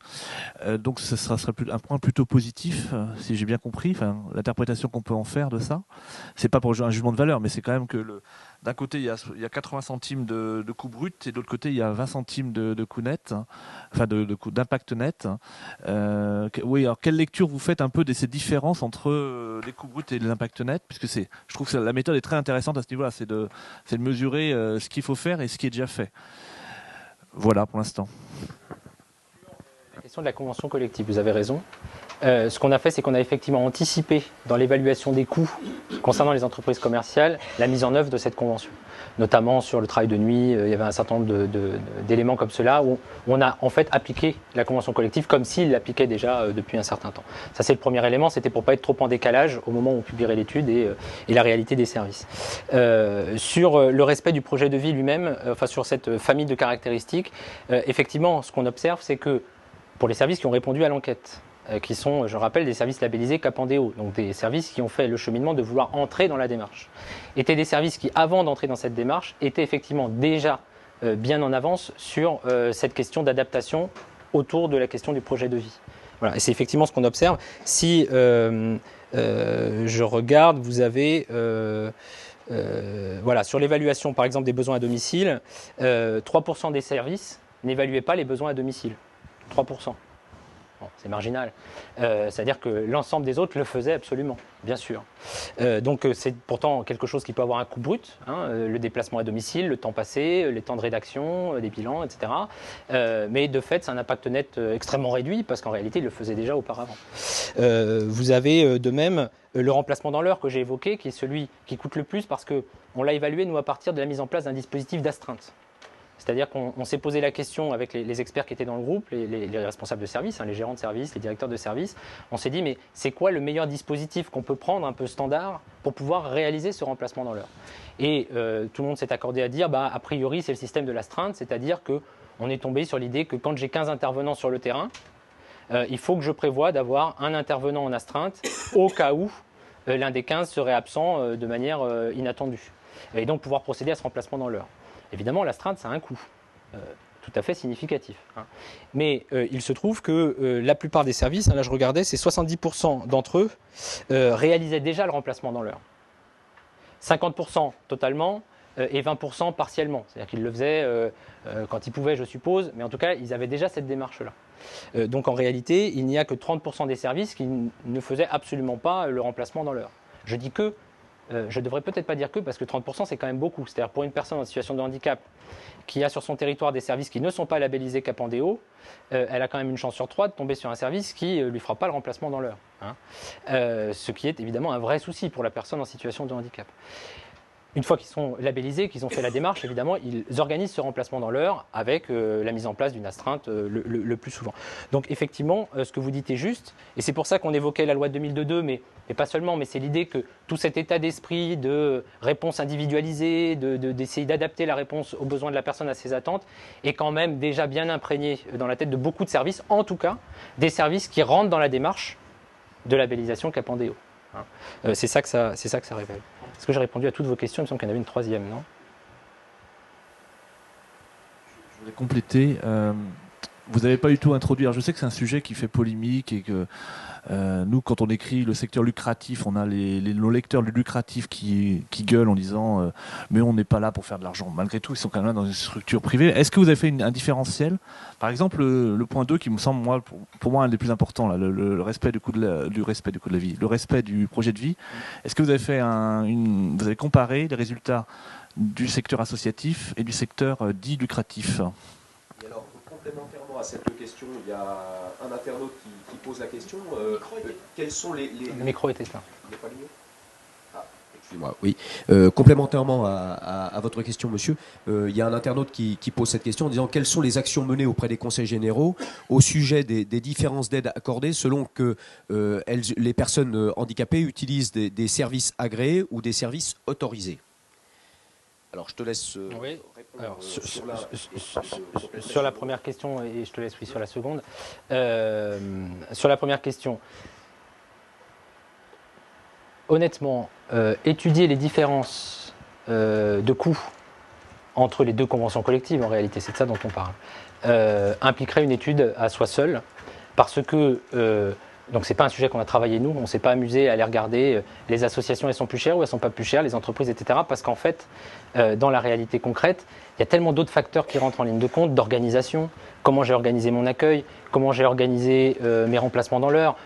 donc ce sera un point plutôt positif, si j'ai bien compris, enfin, l'interprétation qu'on peut en faire de ça. C'est pas pour un jugement de valeur, mais c'est quand même que d'un côté, il y a 80 centimes de coût brut et de l'autre côté, il y a 20 centimes de coût net, enfin d'impact net. Oui, alors quelle lecture vous faites un peu de ces différences entre les coûts bruts et l'impact net? Puisque je trouve que la méthode est très intéressante à ce niveau-là, c'est de mesurer ce qu'il faut faire et ce qui est déjà fait. Voilà pour l'instant. La question de la convention collective, vous avez raison. Ce qu'on a fait, c'est qu'on a effectivement anticipé dans l'évaluation des coûts concernant les entreprises commerciales la mise en œuvre de cette convention. Notamment sur le travail de nuit, il y avait un certain nombre d'éléments comme cela où on a en fait appliqué la convention collective comme s'il l'appliquait déjà depuis un certain temps. Ça c'est le premier élément, c'était pour ne pas être trop en décalage au moment où on publierait l'étude et la réalité des services. Sur le respect du projet de vie lui-même, enfin sur cette famille de caractéristiques, effectivement ce qu'on observe c'est que pour les services qui ont répondu à l'enquête, qui sont, je rappelle, des services labellisés Capandéo, donc des services qui ont fait le cheminement de vouloir entrer dans la démarche. Étaient des services qui, avant d'entrer dans cette démarche, étaient effectivement déjà bien en avance sur cette question d'adaptation autour de la question du projet de vie. Voilà, et c'est effectivement ce qu'on observe. Si je regarde, vous avez... voilà, sur l'évaluation, par exemple, des besoins à domicile, 3% des services n'évaluaient pas les besoins à domicile. 3%. Bon, c'est marginal. C'est-à-dire que l'ensemble des autres le faisaient absolument, bien sûr. Donc c'est pourtant quelque chose qui peut avoir un coût brut, hein, le déplacement à domicile, le temps passé, les temps de rédaction, les bilans, etc. Mais de fait, c'est un impact net extrêmement réduit parce qu'en réalité, il le faisait déjà auparavant. Vous avez de même le remplacement dans l'heure que j'ai évoqué, qui est celui qui coûte le plus parce qu'on l'a évalué, nous, à partir de la mise en place d'un dispositif d'astreinte. C'est-à-dire qu'on s'est posé la question avec les experts qui étaient dans le groupe, les responsables de service, hein, les gérants de service, les directeurs de service. On s'est dit, mais c'est quoi le meilleur dispositif qu'on peut prendre un peu standard pour pouvoir réaliser ce remplacement dans l'heure? Et tout le monde s'est accordé à dire, a priori, c'est le système de l'astreinte, c'est-à-dire qu'on est tombé sur l'idée que quand j'ai 15 intervenants sur le terrain, il faut que je prévoie d'avoir un intervenant en astreinte au cas où l'un des 15 serait absent de manière inattendue. Et donc pouvoir procéder à ce remplacement dans l'heure. Évidemment, l'astreinte, ça a un coût tout à fait significatif. Hein. Mais il se trouve que la plupart des services, hein, là je regardais, c'est 70% d'entre eux réalisaient déjà le remplacement dans l'heure. 50% totalement et 20% partiellement. C'est-à-dire qu'ils le faisaient quand ils pouvaient, je suppose, mais en tout cas, ils avaient déjà cette démarche-là. Donc en réalité, il n'y a que 30% des services qui ne faisaient absolument pas le remplacement dans l'heure. Je dis que, je ne devrais peut-être pas dire que, parce que 30% c'est quand même beaucoup. C'est-à-dire pour une personne en situation de handicap qui a sur son territoire des services qui ne sont pas labellisés Capandéo, elle a quand même une chance sur 3 de tomber sur un service qui ne lui fera pas le remplacement dans l'heure. Hein. Ce qui est évidemment un vrai souci pour la personne en situation de handicap. Une fois qu'ils sont labellisés, qu'ils ont fait la démarche, évidemment, ils organisent ce remplacement dans l'heure avec la mise en place d'une astreinte le plus souvent. Donc effectivement, ce que vous dites est juste, et c'est pour ça qu'on évoquait la loi de 2002, mais pas seulement, mais c'est l'idée que tout cet état d'esprit de réponse individualisée, d'essayer d'adapter la réponse aux besoins de la personne à ses attentes, est quand même déjà bien imprégné dans la tête de beaucoup de services, en tout cas des services qui rentrent dans la démarche de labellisation Capandéo. C'est ça que ça révèle. Est-ce que j'ai répondu à toutes vos questions? Il me semble qu'il y en avait une troisième, non? Je voudrais compléter. Vous n'avez pas du tout introduit. Alors je sais que c'est un sujet qui fait polémique et que nous, quand on écrit le secteur lucratif, on a nos lecteurs lucratifs qui gueulent en disant mais on n'est pas là pour faire de l'argent. Malgré tout, ils sont quand même là dans une structure privée. Est-ce que vous avez fait un différentiel? Par exemple, le point 2 qui me semble pour moi un des plus importants, là, le respect du coût de la vie, le respect du projet de vie. Est-ce que vous avez fait vous avez comparé les résultats du secteur associatif et du secteur dit lucratif? Et alors, complémentairement à cette question, il y a un internaute qui pose la question. Quels sont les... Le micro est éteint. Il n'est pas allumé? Ah, excusez-moi, oui. Complémentairement à votre question, monsieur, il y a un internaute qui pose cette question en disant quelles sont les actions menées auprès des conseils généraux au sujet des différences d'aide accordées selon que les personnes handicapées utilisent des services agréés ou des services autorisés. Alors, je te laisse oui. répondre Alors, sur sur la première question, et je te laisse sur la seconde. Sur la première question, honnêtement, étudier les différences de coûts entre les deux conventions collectives, en réalité, c'est de ça dont on parle, impliquerait une étude à soi seule, parce que... donc c'est pas un sujet qu'on a travaillé nous, on ne s'est pas amusé à aller regarder les associations elles sont plus chères ou elles sont pas plus chères, les entreprises, etc. Parce qu'en fait, dans la réalité concrète, il y a tellement d'autres facteurs qui rentrent en ligne de compte, d'organisation, comment j'ai organisé mon accueil, comment j'ai organisé mes remplacements dans l'heure,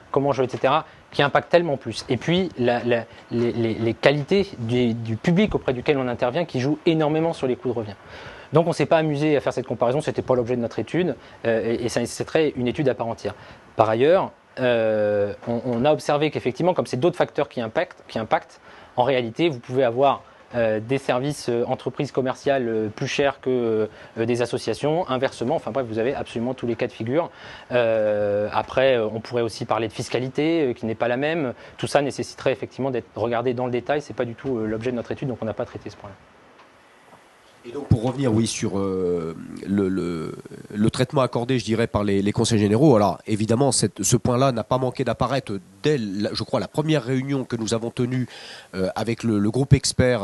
etc., qui impactent tellement plus. Et puis les qualités du public auprès duquel on intervient qui jouent énormément sur les coûts de revient. Donc on ne s'est pas amusé à faire cette comparaison, ce n'était pas l'objet de notre étude, et ça nécessiterait une étude à part entière. Par ailleurs, on a observé qu'effectivement, comme c'est d'autres facteurs qui impactent, en réalité, vous pouvez avoir des services entreprises commerciales plus chers que des associations, inversement, enfin bref, vous avez absolument tous les cas de figure. Après, on pourrait aussi parler de fiscalité qui n'est pas la même. Tout ça nécessiterait effectivement d'être regardé dans le détail, c'est pas du tout l'objet de notre étude, donc on n'a pas traité ce point-là. Et donc pour revenir sur le traitement accordé, je dirais, par les conseils généraux, alors évidemment ce point-là n'a pas manqué d'apparaître dès, je crois, la première réunion que nous avons tenue avec le groupe expert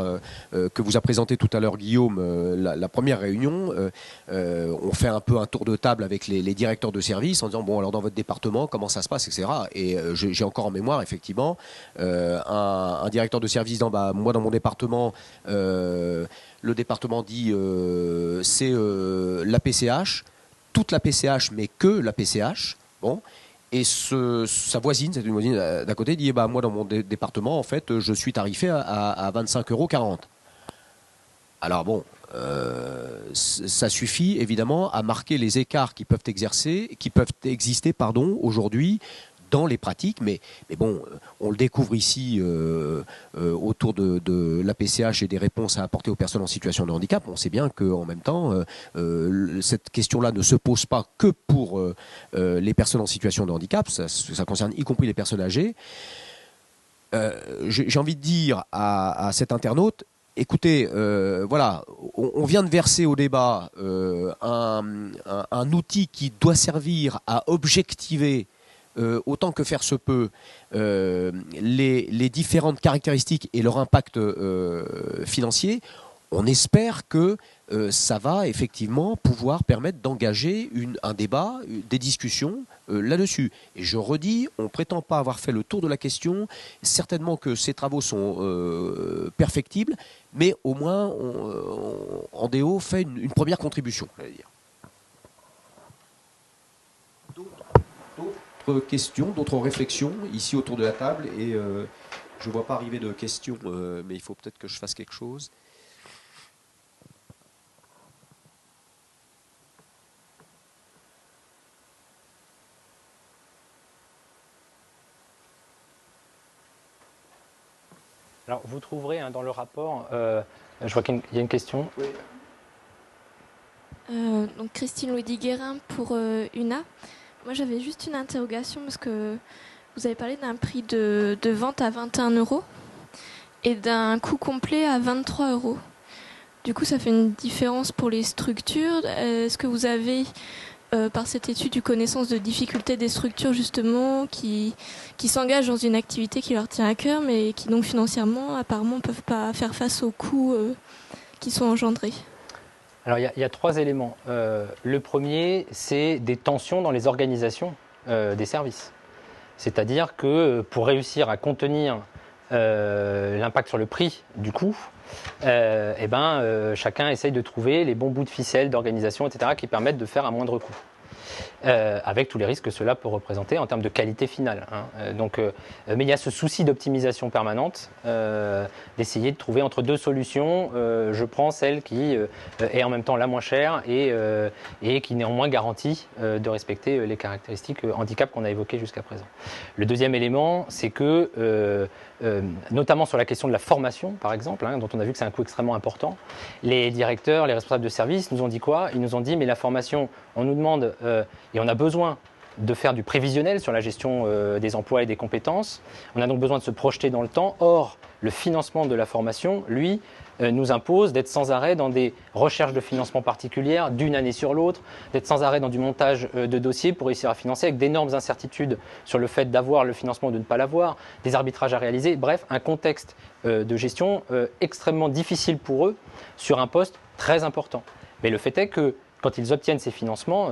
que vous a présenté tout à l'heure Guillaume, la première réunion. On fait un peu un tour de table avec les directeurs de service en disant, bon alors dans votre département, comment ça se passe, etc. Et j'ai encore en mémoire, effectivement, un directeur de service moi dans mon département, le département dit c'est la PCH, toute la PCH, mais que la PCH. Bon. Et sa voisine, c'est une voisine d'à côté, dit moi dans mon département, en fait, je suis tarifé à 25,40 €. Alors bon, ça suffit évidemment à marquer les écarts qui peuvent exister aujourd'hui dans les pratiques, mais bon, on le découvre ici autour de la PCH et des réponses à apporter aux personnes en situation de handicap. On sait bien qu'en même temps, cette question-là ne se pose pas que pour les personnes en situation de handicap, ça concerne y compris les personnes âgées. J'ai envie de dire à cet internaute, écoutez, voilà, on vient de verser au débat un outil qui doit servir à objectiver autant que faire se peut les différentes caractéristiques et leur impact financier. On espère que ça va effectivement pouvoir permettre d'engager un débat, des discussions là-dessus. Et je redis, on ne prétend pas avoir fait le tour de la question. Certainement que ces travaux sont perfectibles, mais au moins, Andéo fait une première contribution, j'allais dire. D'autres questions, d'autres réflexions ici autour de la table, et je ne vois pas arriver de questions, mais il faut peut-être que je fasse quelque chose. Alors, vous trouverez dans le rapport, je vois qu'il y a une question. Oui. Donc Christine Louis-Guérin pour UNA. Moi, j'avais juste une interrogation parce que vous avez parlé d'un prix de vente à 21 € et d'un coût complet à 23 €. Du coup, ça fait une différence pour les structures. Est-ce que vous avez, par cette étude, eu connaissance de difficultés des structures justement qui s'engagent dans une activité qui leur tient à cœur, mais qui donc financièrement, apparemment, ne peuvent pas faire face aux coûts qui sont engendrés? Alors, il y a 3 éléments. Le premier, c'est des tensions dans les organisations des services. C'est-à-dire que pour réussir à contenir l'impact sur le prix du coût, chacun essaye de trouver les bons bouts de ficelle d'organisation, etc., qui permettent de faire un moindre coût. Avec tous les risques que cela peut représenter en termes de qualité finale. Mais il y a ce souci d'optimisation permanente, d'essayer de trouver entre deux solutions. Je prends celle qui est en même temps la moins chère et qui néanmoins garantit de respecter les caractéristiques handicap qu'on a évoquées jusqu'à présent. Le deuxième élément, c'est que notamment sur la question de la formation, par exemple, dont on a vu que c'est un coût extrêmement important, les directeurs, les responsables de service nous ont dit quoi? Ils nous ont dit, mais la formation, on nous demande, et on a besoin de faire du prévisionnel sur la gestion des emplois et des compétences. On a donc besoin de se projeter dans le temps. Or, le financement de la formation, lui, nous impose d'être sans arrêt dans des recherches de financement particulières d'une année sur l'autre, d'être sans arrêt dans du montage de dossiers pour réussir à financer avec d'énormes incertitudes sur le fait d'avoir le financement ou de ne pas l'avoir, des arbitrages à réaliser, bref, un contexte de gestion extrêmement difficile pour eux sur un poste très important. Mais le fait est que quand ils obtiennent ces financements,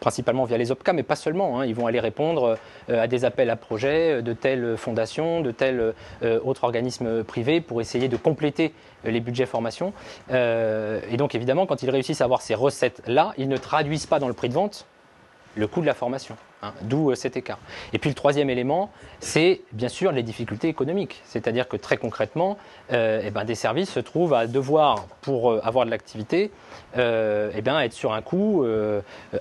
principalement via les OPCA, mais pas seulement, ils vont aller répondre à des appels à projets de telle fondation, de tel autre organisme privé pour essayer de compléter les budgets formation. Et donc évidemment, quand ils réussissent à avoir ces recettes-là, ils ne traduisent pas dans le prix de vente le coût de la formation, d'où cet écart. Et puis le troisième élément, c'est bien sûr les difficultés économiques. C'est-à-dire que très concrètement, des services se trouvent à devoir, pour avoir de l'activité, être sur un coût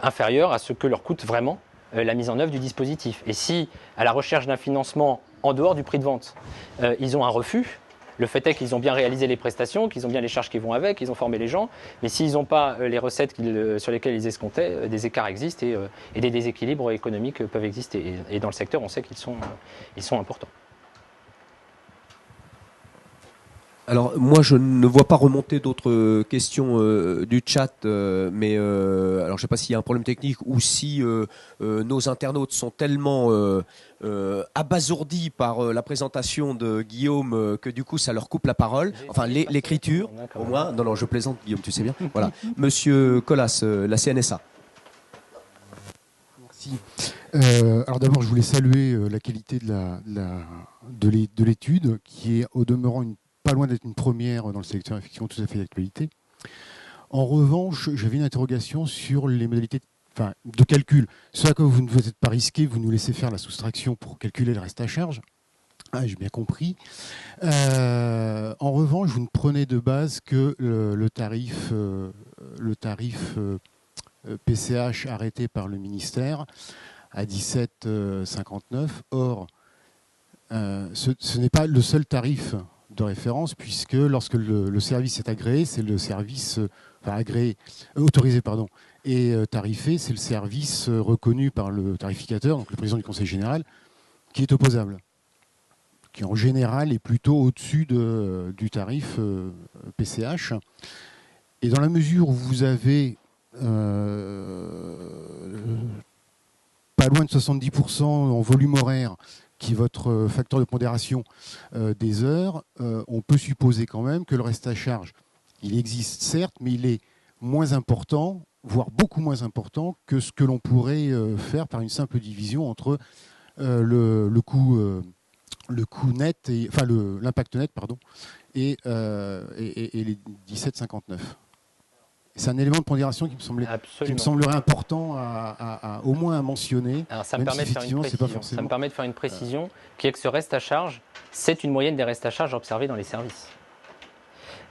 inférieur à ce que leur coûte vraiment la mise en œuvre du dispositif. Et si, à la recherche d'un financement en dehors du prix de vente, ils ont un refus, le fait est qu'ils ont bien réalisé les prestations, qu'ils ont bien les charges qui vont avec, qu'ils ont formé les gens, mais s'ils n'ont pas les recettes sur lesquelles ils escomptaient, des écarts existent et des déséquilibres économiques peuvent exister. Et dans le secteur, on sait qu'ils sont importants. Alors moi je ne vois pas remonter d'autres questions du chat, mais alors je ne sais pas s'il y a un problème technique ou si nos internautes sont tellement abasourdis par la présentation de Guillaume que du coup ça leur coupe la parole, enfin l'écriture au moins. Non, je plaisante Guillaume, tu sais bien. Voilà. Monsieur Colas, la CNSA. Merci. Alors d'abord je voulais saluer la qualité de l'étude qui est au demeurant pas loin d'être une première dans le secteur, effectivement, tout à fait d'actualité. En revanche, j'avais une interrogation sur les modalités de enfin, de calcul. Ce à quoi vous ne vous êtes pas risqué, vous nous laissez faire la soustraction pour calculer le reste à charge. Ah, j'ai bien compris. En revanche, vous ne prenez de base que le tarif PCH arrêté par le ministère à 17,59. Or, ce n'est pas le seul tarif de référence, puisque lorsque le service est agréé, c'est le service autorisé, pardon, et tarifé, c'est le service reconnu par le tarificateur, donc le président du Conseil général, qui est opposable, qui en général est plutôt au-dessus du tarif PCH. Et dans la mesure où vous avez pas loin de 70% en volume horaire, qui est votre facteur de pondération des heures, on peut supposer quand même que le reste à charge, il existe certes, mais il est moins important, voire beaucoup moins important que ce que l'on pourrait faire par une simple division entre le coût net, l'impact net, pardon, et les 17,59. C'est un élément de pondération qui me semblerait important au moins à mentionner. Alors ça me permet de faire une précision. Ça me permet de faire une précision qui est que ce reste à charge, c'est une moyenne des restes à charge observés dans les services.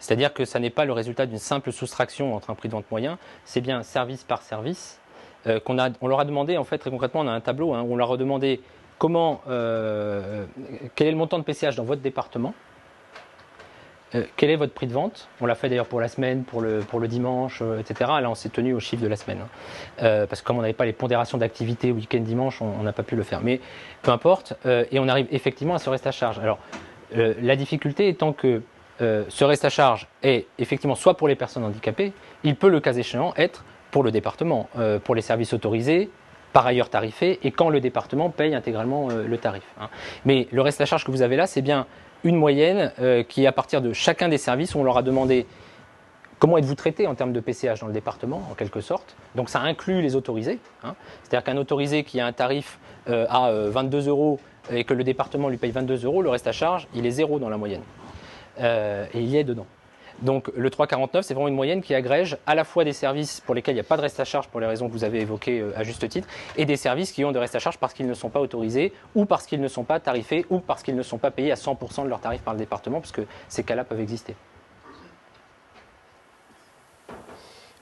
C'est-à-dire que ça n'est pas le résultat d'une simple soustraction entre un prix de vente moyen, c'est bien service par service. On leur a demandé, en fait, très concrètement, on a un tableau, où on leur a demandé quel est le montant de PCH dans votre département. Quel est votre prix de vente? On l'a fait d'ailleurs pour la semaine, pour le dimanche, etc. Là, on s'est tenu au chiffre de la semaine. Parce que comme on n'avait pas les pondérations d'activité week-end, dimanche, on n'a pas pu le faire. Mais peu importe. Et on arrive effectivement à ce reste à charge. Alors, la difficulté étant que ce reste à charge est effectivement soit pour les personnes handicapées, il peut le cas échéant être pour le département, pour les services autorisés, par ailleurs tarifés, et quand le département paye intégralement le tarif. Mais le reste à charge que vous avez là, c'est bien une moyenne qui est à partir de chacun des services où on leur a demandé comment êtes-vous traité en termes de PCH dans le département, en quelque sorte. Donc ça inclut les autorisés. C'est-à-dire qu'un autorisé qui a un tarif à 22 € et que le département lui paye 22 €, le reste à charge, il est 0 dans la moyenne. Et il y est dedans. Donc le 3,49, c'est vraiment une moyenne qui agrège à la fois des services pour lesquels il n'y a pas de reste à charge pour les raisons que vous avez évoquées à juste titre, et des services qui ont de reste à charge parce qu'ils ne sont pas autorisés, ou parce qu'ils ne sont pas tarifés, ou parce qu'ils ne sont pas payés à 100% de leur tarif par le département, parce que ces cas-là peuvent exister.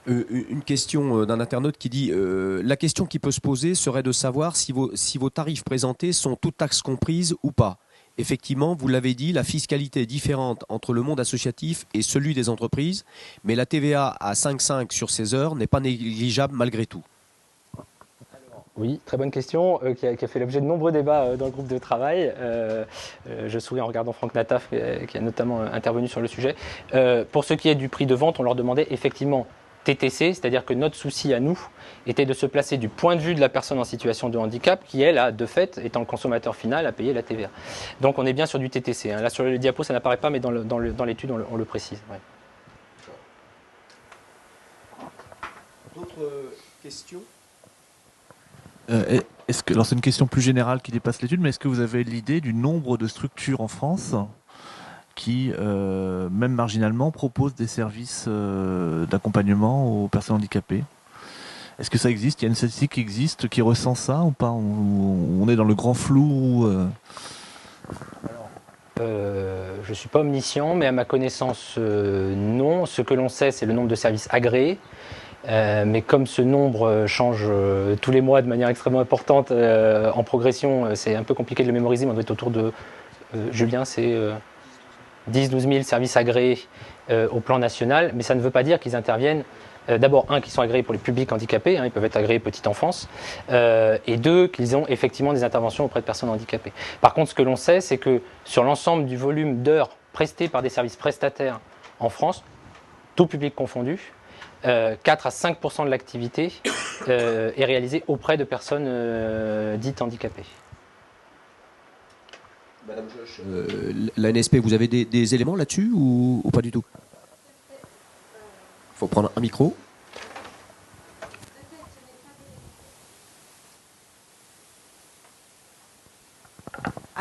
Une question d'un internaute qui dit la question qui peut se poser serait de savoir si vos tarifs présentés sont toutes taxes comprises ou pas. Effectivement, vous l'avez dit, la fiscalité est différente entre le monde associatif et celui des entreprises, mais la TVA à 5,5 sur ces heures n'est pas négligeable malgré tout. Oui, très bonne question qui a fait l'objet de nombreux débats dans le groupe de travail. Je souris en regardant Franck Nataf qui a notamment intervenu sur le sujet. Pour ce qui est du prix de vente, on leur demandait effectivement TTC, c'est-à-dire que notre souci à nous était de se placer du point de vue de la personne en situation de handicap qui, elle, a de fait, étant le consommateur final, a payé la TVA. Donc on est bien sur du TTC. Là, sur le diapo, ça n'apparaît pas, mais dans l'étude, on le précise. Ouais. D'autres questions? Alors c'est une question plus générale qui dépasse l'étude, mais est-ce que vous avez l'idée du nombre de structures en France qui, même marginalement, proposent des services d'accompagnement aux personnes handicapées? Est-ce que ça existe? Il y a une statistique qui existe, qui recense ça ou pas? On est dans le grand flou Je ne suis pas omniscient, mais à ma connaissance, non. Ce que l'on sait, c'est le nombre de services agréés. Mais comme ce nombre change tous les mois de manière extrêmement importante en progression, c'est un peu compliqué de le mémoriser, mais on doit être autour de, Julien, c'est 10-12 000 services agréés au plan national, mais ça ne veut pas dire qu'ils interviennent, d'abord, qui sont agréés pour les publics handicapés, ils peuvent être agréés petite enfance, et deux, qu'ils ont effectivement des interventions auprès de personnes handicapées. Par contre, ce que l'on sait, c'est que sur l'ensemble du volume d'heures prestées par des services prestataires en France, tout public confondu, 4 à 5% de l'activité est réalisée auprès de personnes dites handicapées. Madame Joche, la NSP, vous avez des éléments là-dessus ou pas du tout? Il faut prendre un micro.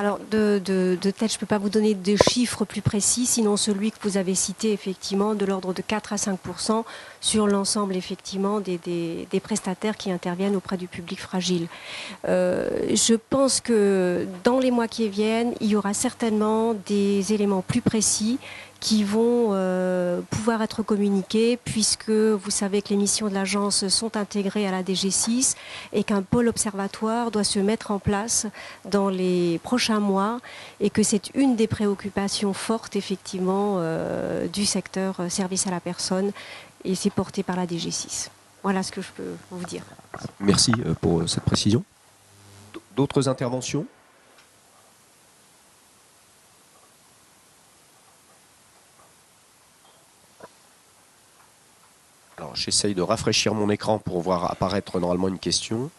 Alors, de tête, je ne peux pas vous donner de chiffres plus précis, sinon celui que vous avez cité, effectivement, de l'ordre de 4 à 5% sur l'ensemble, effectivement, des prestataires qui interviennent auprès du public fragile. Je pense que dans les mois qui viennent, il y aura certainement des éléments plus précis qui vont pouvoir être communiqués, puisque vous savez que les missions de l'agence sont intégrées à la DG6 et qu'un pôle observatoire doit se mettre en place dans les prochains mois, et que c'est une des préoccupations fortes, effectivement, du secteur service à la personne, et c'est porté par la DG6. Voilà ce que je peux vous dire. Merci pour cette précision. D'autres interventions ? Alors, j'essaye de rafraîchir mon écran pour voir apparaître normalement une question.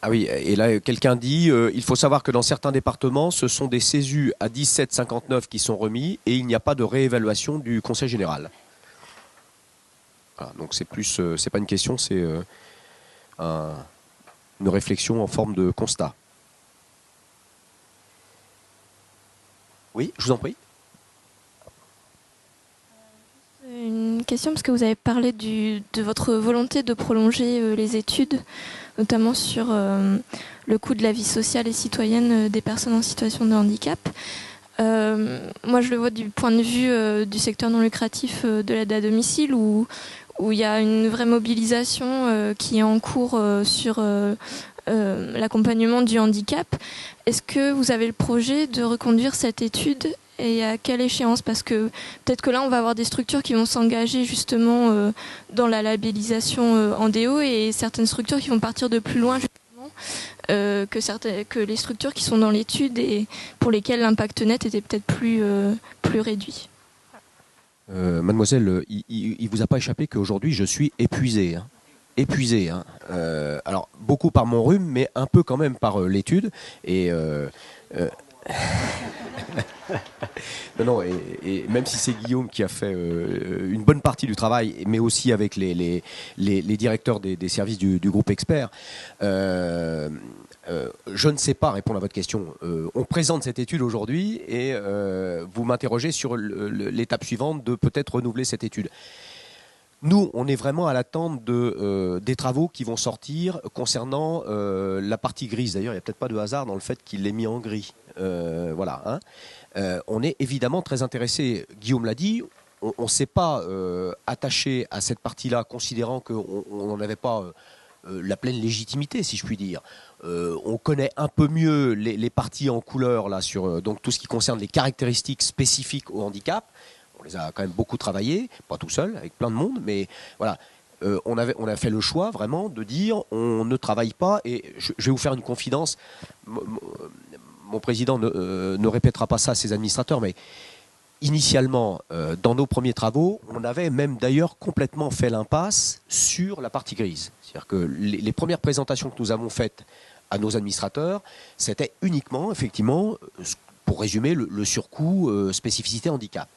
Ah oui, et là, quelqu'un dit il faut savoir que dans certains départements, ce sont des CESU à 17,59 qui sont remis et il n'y a pas de réévaluation du Conseil général. Voilà, donc c'est plus, c'est pas une question, c'est une réflexion en forme de constat. Oui, je vous en prie. Une question, parce que vous avez parlé de votre volonté de prolonger les études, notamment sur le coût de la vie sociale et citoyenne des personnes en situation de handicap. Moi, je le vois du point de vue du secteur non lucratif de l'aide à domicile, où il y a une vraie mobilisation qui est en cours sur l'accompagnement du handicap. Est-ce que vous avez le projet de reconduire cette étude et à quelle échéance? Parce que peut-être que là, on va avoir des structures qui vont s'engager justement dans la labellisation en DO, et certaines structures qui vont partir de plus loin justement que les structures qui sont dans l'étude et pour lesquelles l'impact net était peut-être plus réduit. Mademoiselle, il vous a pas échappé qu'aujourd'hui, je suis épuisé. Hein. Épuisé. Hein. Alors, beaucoup par mon rhume, mais un peu quand même par l'étude. Et... non, et même si c'est Guillaume qui a fait une bonne partie du travail, mais aussi avec les directeurs des services du groupe expert, je ne sais pas répondre à votre question. On présente cette étude aujourd'hui et vous m'interrogez sur l'étape suivante de peut-être renouveler cette étude. Nous, on est vraiment à l'attente des travaux qui vont sortir concernant la partie grise. D'ailleurs, il n'y a peut-être pas de hasard dans le fait qu'il l'ait mis en gris. Voilà. Hein. On est évidemment très intéressé. Guillaume l'a dit, on ne s'est pas attaché à cette partie-là, considérant qu'on n'en avait pas la pleine légitimité, si je puis dire. On connaît un peu mieux les parties en couleur là, sur donc tout ce qui concerne les caractéristiques spécifiques au handicap. On les a quand même beaucoup travaillé, pas tout seul, avec plein de monde, mais voilà. On a fait le choix vraiment de dire on ne travaille pas, et je vais vous faire une confidence. Mon président ne répétera pas ça à ses administrateurs, mais initialement, dans nos premiers travaux, on avait même d'ailleurs complètement fait l'impasse sur la partie grise. C'est-à-dire que les premières présentations que nous avons faites à nos administrateurs, c'était uniquement, effectivement, pour résumer, le surcoût spécificité handicap.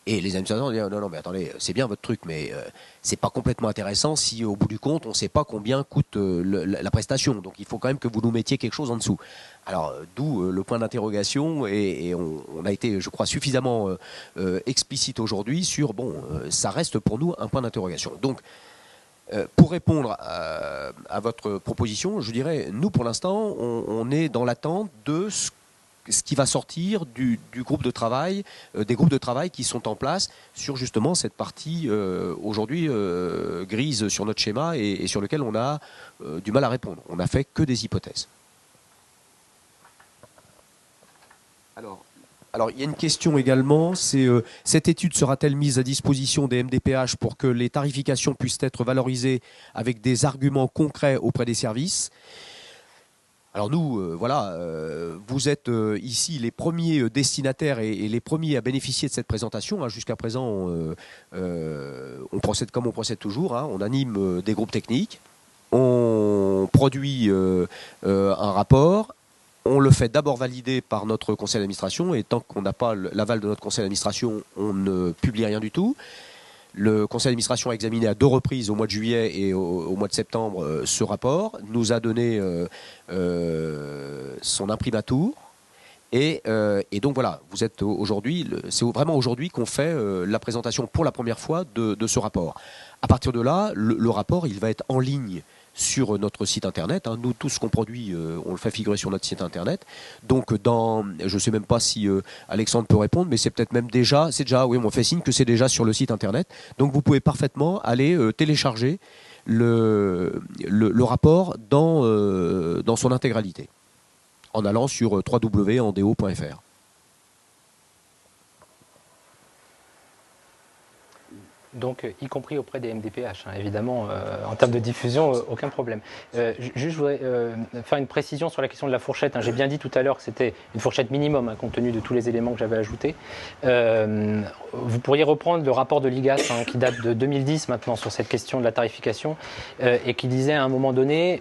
Et les administrateurs ont dit non, mais attendez, c'est bien votre truc, mais c'est pas complètement intéressant si au bout du compte, on ne sait pas combien coûte la prestation. Donc il faut quand même que vous nous mettiez quelque chose en dessous. Alors d'où le point d'interrogation, et on a été, je crois, suffisamment explicite aujourd'hui sur, bon, ça reste pour nous un point d'interrogation. Donc, pour répondre à votre proposition, je dirais, nous pour l'instant, on est dans l'attente de ce qui va sortir du groupe de travail, des groupes de travail qui sont en place sur justement cette partie aujourd'hui grise sur notre schéma et sur lequel on a du mal à répondre. On n'a fait que des hypothèses. Alors, il y a une question également, c'est cette étude sera-t-elle mise à disposition des MDPH pour que les tarifications puissent être valorisées avec des arguments concrets auprès des services ? Alors nous, voilà, vous êtes ici les premiers destinataires et les premiers à bénéficier de cette présentation. Hein. Jusqu'à présent, on procède comme on procède toujours. Hein. On anime des groupes techniques, on produit un rapport, on le fait d'abord valider par notre conseil d'administration, et tant qu'on n'a pas l'aval de notre conseil d'administration, on ne publie rien du tout. Le conseil d'administration a examiné à 2 reprises, au mois de juillet et au mois de septembre, ce rapport, nous a donné son imprimatur. Et donc voilà, vous êtes aujourd'hui, c'est vraiment aujourd'hui qu'on fait la présentation pour la première fois de ce rapport. À partir de là, le rapport, il va être en ligne sur notre site internet. Nous, tout ce qu'on produit, on le fait figurer sur notre site internet. Donc, je ne sais même pas si Alexandre peut répondre, mais c'est peut-être même déjà, oui, on me fait signe que c'est déjà sur le site internet. Donc, vous pouvez parfaitement aller télécharger le rapport dans son intégralité, en allant sur www.andeo.fr. Donc, y compris auprès des MDPH, évidemment, en termes de diffusion, aucun problème. Juste, je voudrais faire une précision sur la question de la fourchette. J'ai bien dit tout à l'heure que c'était une fourchette minimum, compte tenu de tous les éléments que j'avais ajoutés. Vous pourriez reprendre le rapport de l'IGAS, qui date de 2010 maintenant, sur cette question de la tarification, et qui disait à un moment donné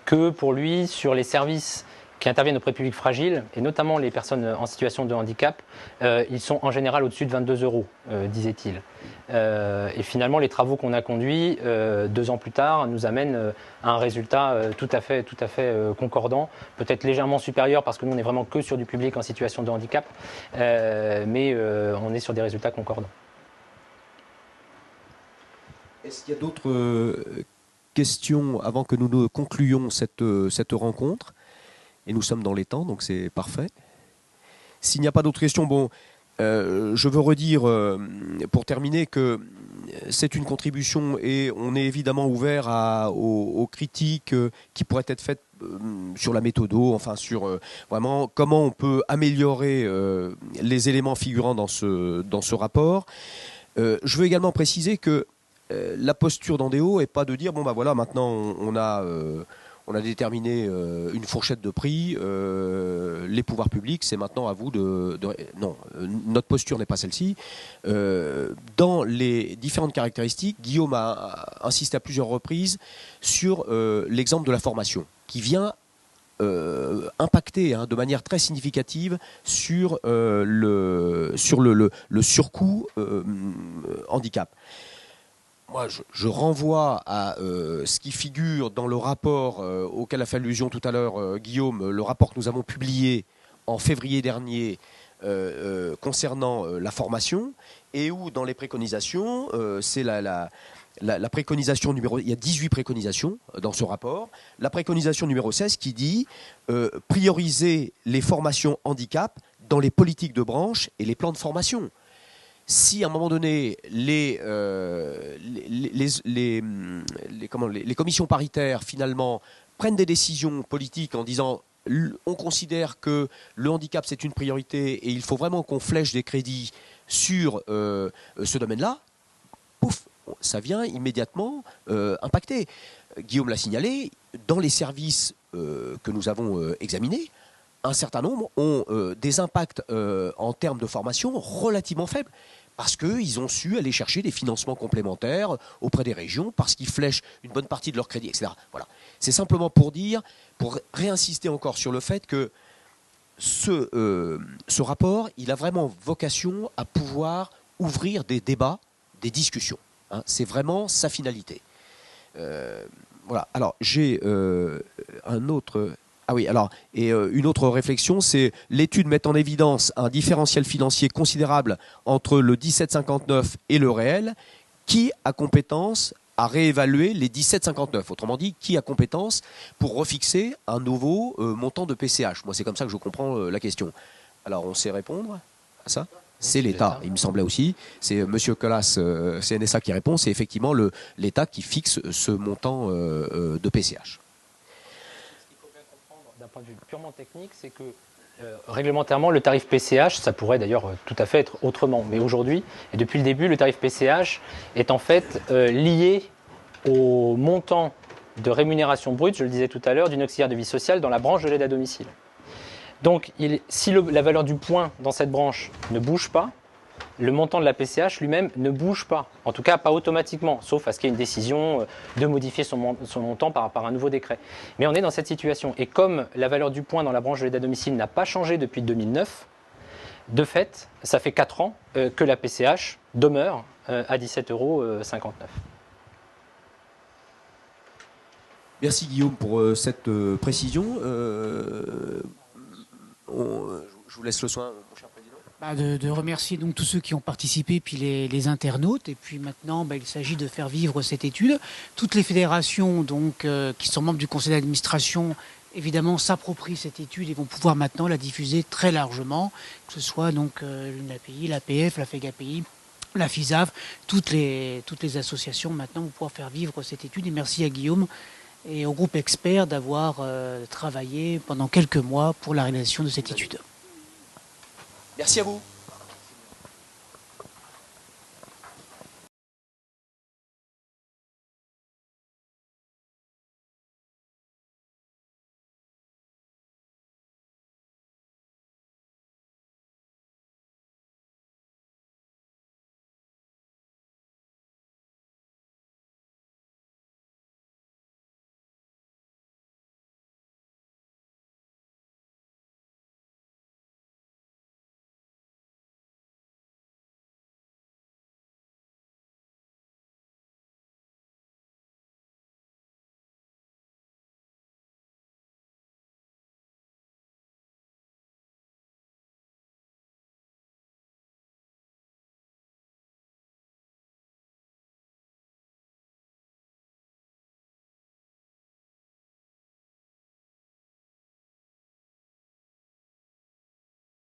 que pour lui, sur les services qui interviennent auprès de publics fragiles, et notamment les personnes en situation de handicap, ils sont en général au-dessus de 22 €, disait-il. Et finalement, les travaux qu'on a conduits 2 ans plus tard nous amènent à un résultat tout à fait concordant, peut-être légèrement supérieur parce que nous, on n'est vraiment que sur du public en situation de handicap, mais on est sur des résultats concordants. Est-ce qu'il y a d'autres questions avant que nous ne concluions cette rencontre ? Et nous sommes dans les temps, donc c'est parfait. S'il n'y a pas d'autres questions, je veux redire, pour terminer, que c'est une contribution et on est évidemment ouvert aux critiques qui pourraient être faites sur la méthodo, enfin sur vraiment comment on peut améliorer les éléments figurant dans ce rapport. Je veux également préciser que la posture d'Andeo n'est pas de dire, voilà, maintenant on a déterminé une fourchette de prix, les pouvoirs publics, c'est maintenant à vous Non, notre posture n'est pas celle-ci. Dans les différentes caractéristiques, Guillaume a insisté à plusieurs reprises sur l'exemple de la formation, qui vient impacter de manière très significative sur le surcoût handicap. Moi, je renvoie à ce qui figure dans le rapport auquel a fait allusion tout à l'heure Guillaume, le rapport que nous avons publié en février dernier concernant la formation, et où dans les préconisations, c'est la préconisation numéro... Il y a 18 préconisations dans ce rapport. La préconisation numéro 16 qui dit prioriser les formations handicap dans les politiques de branche et les plans de formation. Si à un moment donné les commissions paritaires finalement prennent des décisions politiques en disant on considère que le handicap c'est une priorité et il faut vraiment qu'on flèche des crédits sur ce domaine-là, pouf, ça vient immédiatement impacter. Guillaume l'a signalé, dans les services que nous avons examinés, un certain nombre ont des impacts en termes de formation relativement faibles. Parce qu'ils ont su aller chercher des financements complémentaires auprès des régions, parce qu'ils flèchent une bonne partie de leur crédit, etc. Voilà. C'est simplement pour réinsister encore sur le fait que ce rapport, il a vraiment vocation à pouvoir ouvrir des débats, des discussions. C'est vraiment sa finalité. Voilà. Alors, j'ai un autre... Ah oui, alors, et une autre réflexion, c'est l'étude met en évidence un différentiel financier considérable entre le 17,59 et le réel. Qui a compétence à réévaluer les 17,59 ? Autrement dit, qui a compétence pour refixer un nouveau montant de PCH ? Moi, c'est comme ça que je comprends la question. Alors, on sait répondre à ça ? C'est l'État, il me semblait aussi. C'est M. Colas, CNSA, qui répond. C'est effectivement l'État qui fixe ce montant de PCH. D'un point de vue purement technique, c'est que réglementairement, le tarif PCH, ça pourrait d'ailleurs tout à fait être autrement. Mais aujourd'hui, et depuis le début, le tarif PCH est en fait lié au montant de rémunération brute, je le disais tout à l'heure, d'une auxiliaire de vie sociale dans la branche de l'aide à domicile. Donc, si la valeur du point dans cette branche ne bouge pas, le montant de la PCH lui-même ne bouge pas. En tout cas, pas automatiquement, sauf à ce qu'il y ait une décision de modifier son montant par un nouveau décret. Mais on est dans cette situation. Et comme la valeur du point dans la branche de l'aide à domicile n'a pas changé depuis 2009, de fait, ça fait 4 ans que la PCH demeure à 17,59 €. Merci Guillaume pour cette précision. Je vous laisse le soin, mon cher président. De remercier donc tous ceux qui ont participé, puis les internautes. Et puis maintenant, il s'agit de faire vivre cette étude. Toutes les fédérations donc, qui sont membres du conseil d'administration, évidemment, s'approprient cette étude et vont pouvoir maintenant la diffuser très largement, que ce soit donc l'UNAPI, l'APF, la FEGAPI, la FISAF, toutes les associations maintenant vont pouvoir faire vivre cette étude. Et merci à Guillaume et au groupe expert d'avoir travaillé pendant quelques mois pour la réalisation de cette étude. Merci à vous.